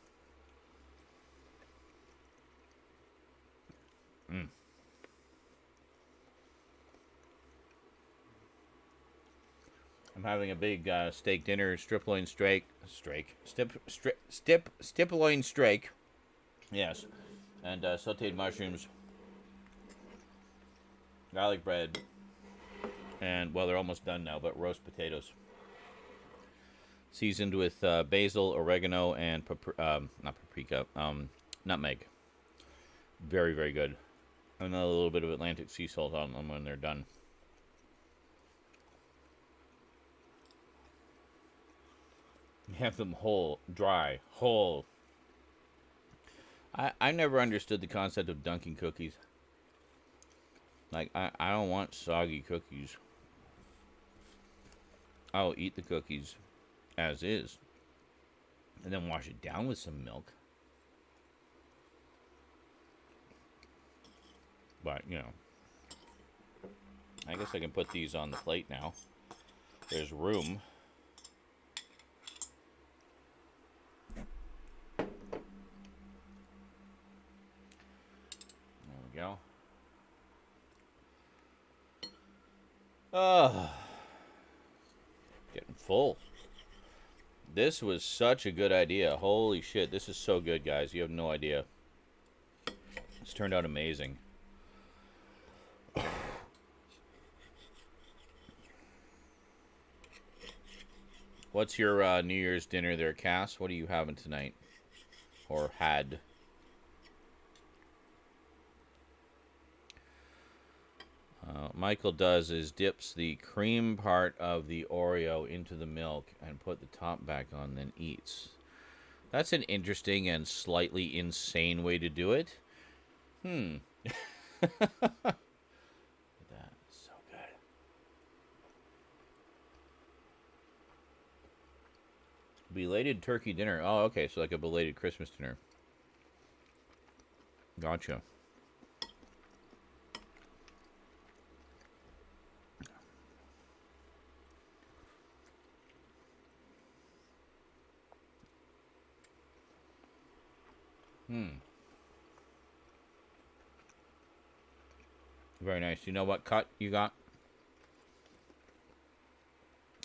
I'm having a big steak dinner, striploin striploin steak. Yes, and sautéed mushrooms, garlic bread, and well, they're almost done now, but roast potatoes. Seasoned with basil, oregano, and not paprika, nutmeg. Very, very good. And a little bit of Atlantic sea salt on them when they're done. You have them whole, dry, whole. I never understood the concept of dunking cookies. Like, I don't want soggy cookies. I'll eat the cookies as is. And then wash it down with some milk. But, you know. I guess I can put these on the plate now. There's room. There we go. Oh. Getting full. This was such a good idea. Holy shit, this is so good, guys. You have no idea. It's turned out amazing. What's your New Year's dinner there, Cass? What are you having tonight? Or had? Michael does is dips the cream part of the Oreo into the milk and put the top back on, then eats. That's an interesting and slightly insane way to do it. That so good. Belated turkey dinner. Oh, okay, so like a belated Christmas dinner. Gotcha. Very nice. You know what cut you got?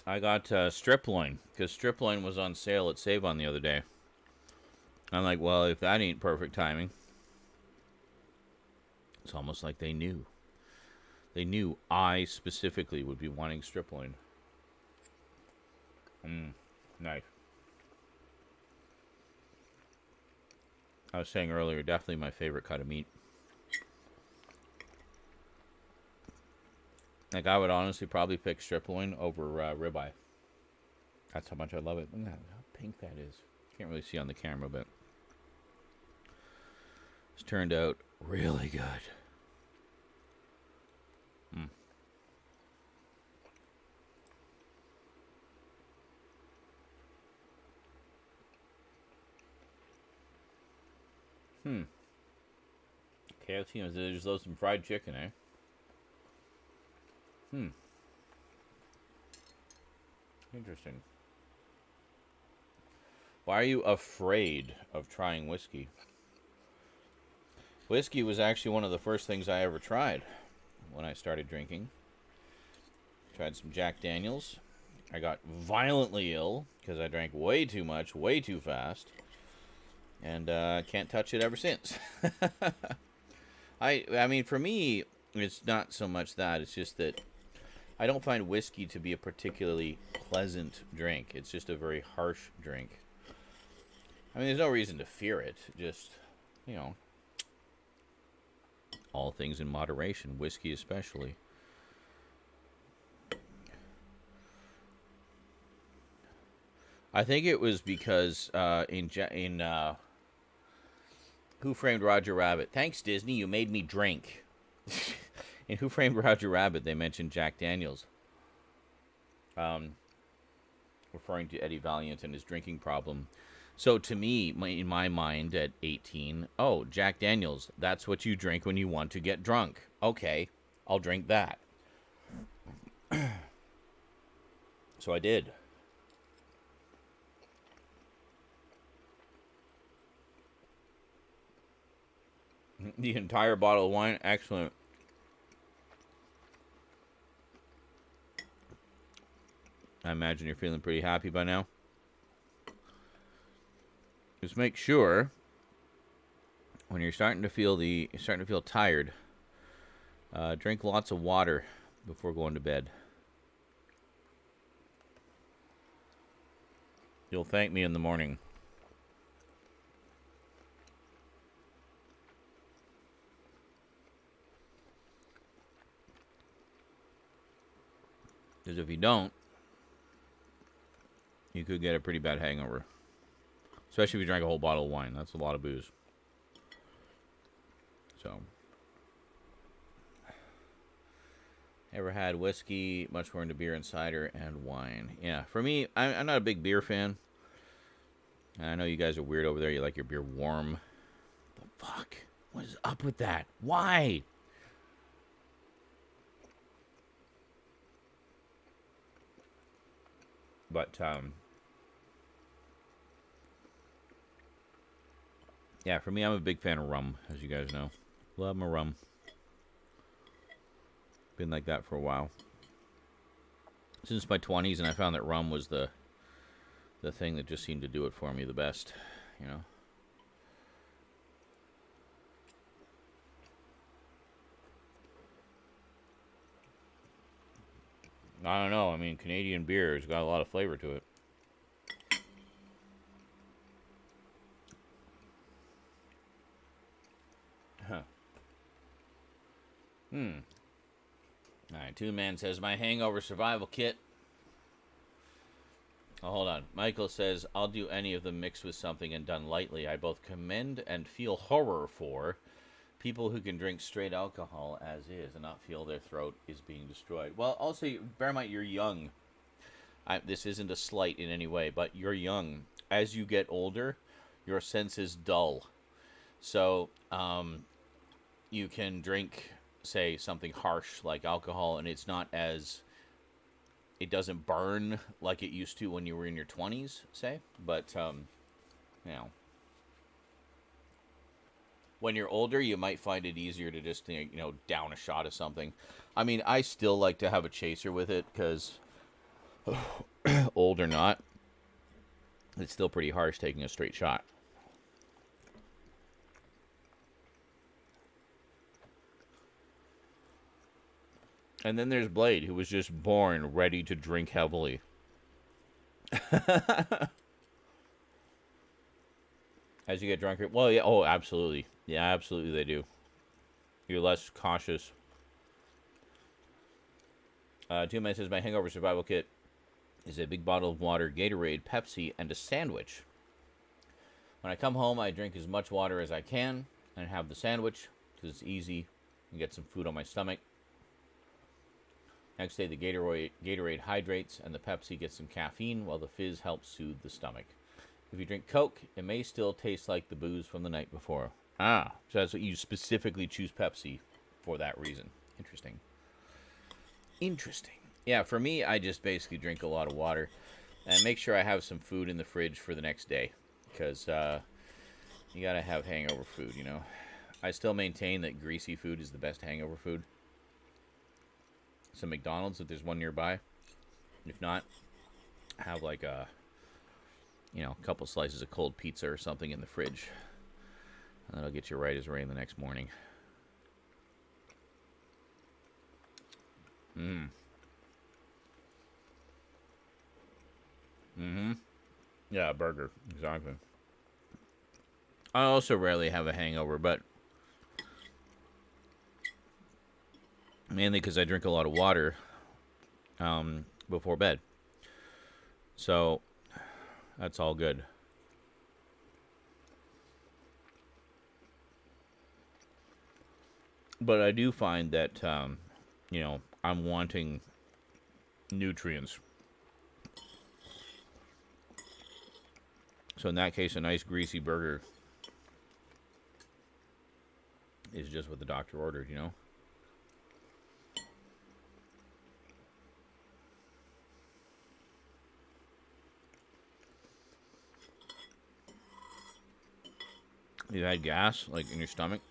I got strip loin, because strip loin was on sale at Save-On the other day. I'm like, well, if that ain't perfect timing. It's almost like they knew. They knew I specifically would be wanting strip loin. Nice. I was saying earlier, definitely my favorite cut of meat. Like, I would honestly probably pick strip loin over ribeye. That's how much I love it. Look at how pink that is. Can't really see on the camera, but it's turned out Really good. Mm. KFC, there's loads some fried chicken, eh? Interesting. Why are you afraid of trying whiskey? Whiskey was actually one of the first things I ever tried when I started drinking. Tried some Jack Daniels. I got violently ill because I drank way too much, way too fast. And can't touch it ever since. I mean, for me, it's not so much that. It's just that I don't find whiskey to be a particularly pleasant drink. It's just a very harsh drink. I mean, there's no reason to fear it. Just, you know, all things in moderation. Whiskey especially. I think it was because in Who Framed Roger Rabbit? Thanks, Disney. You made me drink. In Who Framed Roger Rabbit, they mentioned Jack Daniels. Referring to Eddie Valiant and his drinking problem. So to me, in my mind at 18, oh, Jack Daniels, that's what you drink when you want to get drunk. Okay, I'll drink that. So I did. The entire bottle of wine, excellent. I imagine you're feeling pretty happy by now. Just make sure when you're starting to feel tired, drink lots of water before going to bed. You'll thank me in the morning. Because if you don't, you could get a pretty bad hangover. Especially if you drank a whole bottle of wine. That's a lot of booze. So. Ever had whiskey? Much more into beer and cider and wine. Yeah, for me, I'm not a big beer fan. I know you guys are weird over there. You like your beer warm. The fuck? What is up with that? Why? But, yeah, for me, I'm a big fan of rum, as you guys know. Love my rum. Been like that for a while. Since my 20s, and I found that rum was the thing that just seemed to do it for me the best, you know. I don't know. I mean, Canadian beer has got a lot of flavor to it. Huh. Alright, Two Man says, my hangover survival kit. Oh, hold on. Michael says, I'll do any of them mixed with something and done lightly. I both commend and feel horror for people who can drink straight alcohol as is and not feel their throat is being destroyed. Well, also, bear in mind, you're young. This isn't a slight in any way, but you're young. As you get older, your senses dull. So, you can drink, say, something harsh like alcohol, and it's not as... It doesn't burn like it used to when you were in your 20s, say. But, you know... When you're older, you might find it easier to just, you know, down a shot of something. I mean, I still like to have a chaser with it, because... old or not, it's still pretty harsh taking a straight shot. And then there's Blade, who was just born ready to drink heavily. As you get drunker, well, yeah, oh, absolutely. Yeah, absolutely they do. You're less cautious. Two Man says, my hangover survival kit is a big bottle of water, Gatorade, Pepsi, and a sandwich. When I come home, I drink as much water as I can and have the sandwich. because it's easy and get some food on my stomach. Next day, the Gatorade hydrates, and the Pepsi gets some caffeine, while the fizz helps soothe the stomach. If you drink Coke, it may still taste like the booze from the night before. So that's what you specifically choose Pepsi for that reason. Interesting. Yeah, for me, I just basically drink a lot of water and make sure I have some food in the fridge for the next day, because you gotta have hangover food, you know. I still maintain that greasy food is the best hangover food. Some McDonald's if there's one nearby. If not, have like a couple slices of cold pizza or something in the fridge. And that'll get you right as rain the next morning. Yeah, a burger. Exactly. I also rarely have a hangover, but mainly because I drink a lot of water before bed. So that's all good. But I do find that, I'm wanting nutrients. So in that case, a nice greasy burger is just what the doctor ordered, you know? You had gas, like, in your stomach?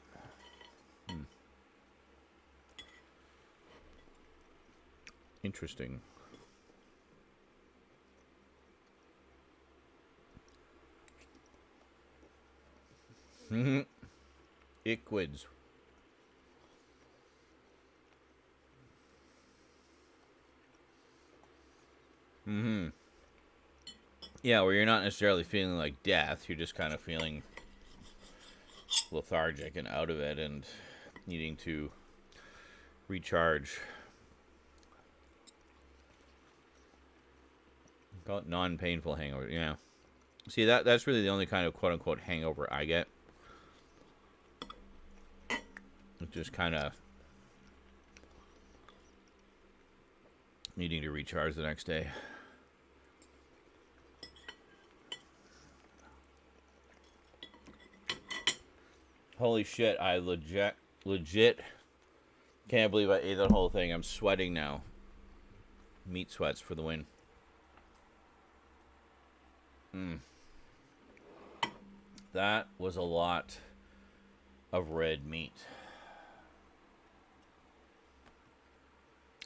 Interesting. Iquids. Yeah, where you're not necessarily feeling like death, you're just kind of feeling lethargic and out of it and needing to recharge. Call it non-painful hangover. Yeah. See, that's really the only kind of quote-unquote hangover I get. It's just kind of needing to recharge the next day. Holy shit, I legit can't believe I ate that whole thing. I'm sweating now. Meat sweats for the win. That was a lot of red meat.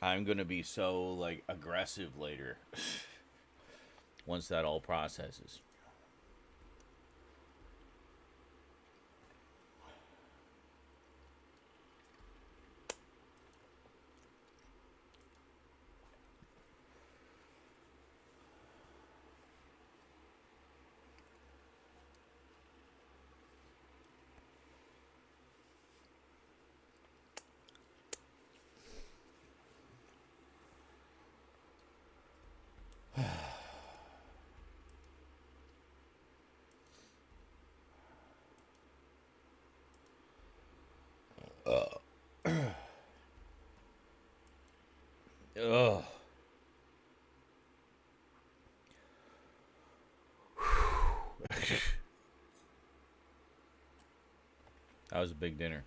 I'm gonna be so, like, aggressive later once that all processes. Ugh. That was a big dinner.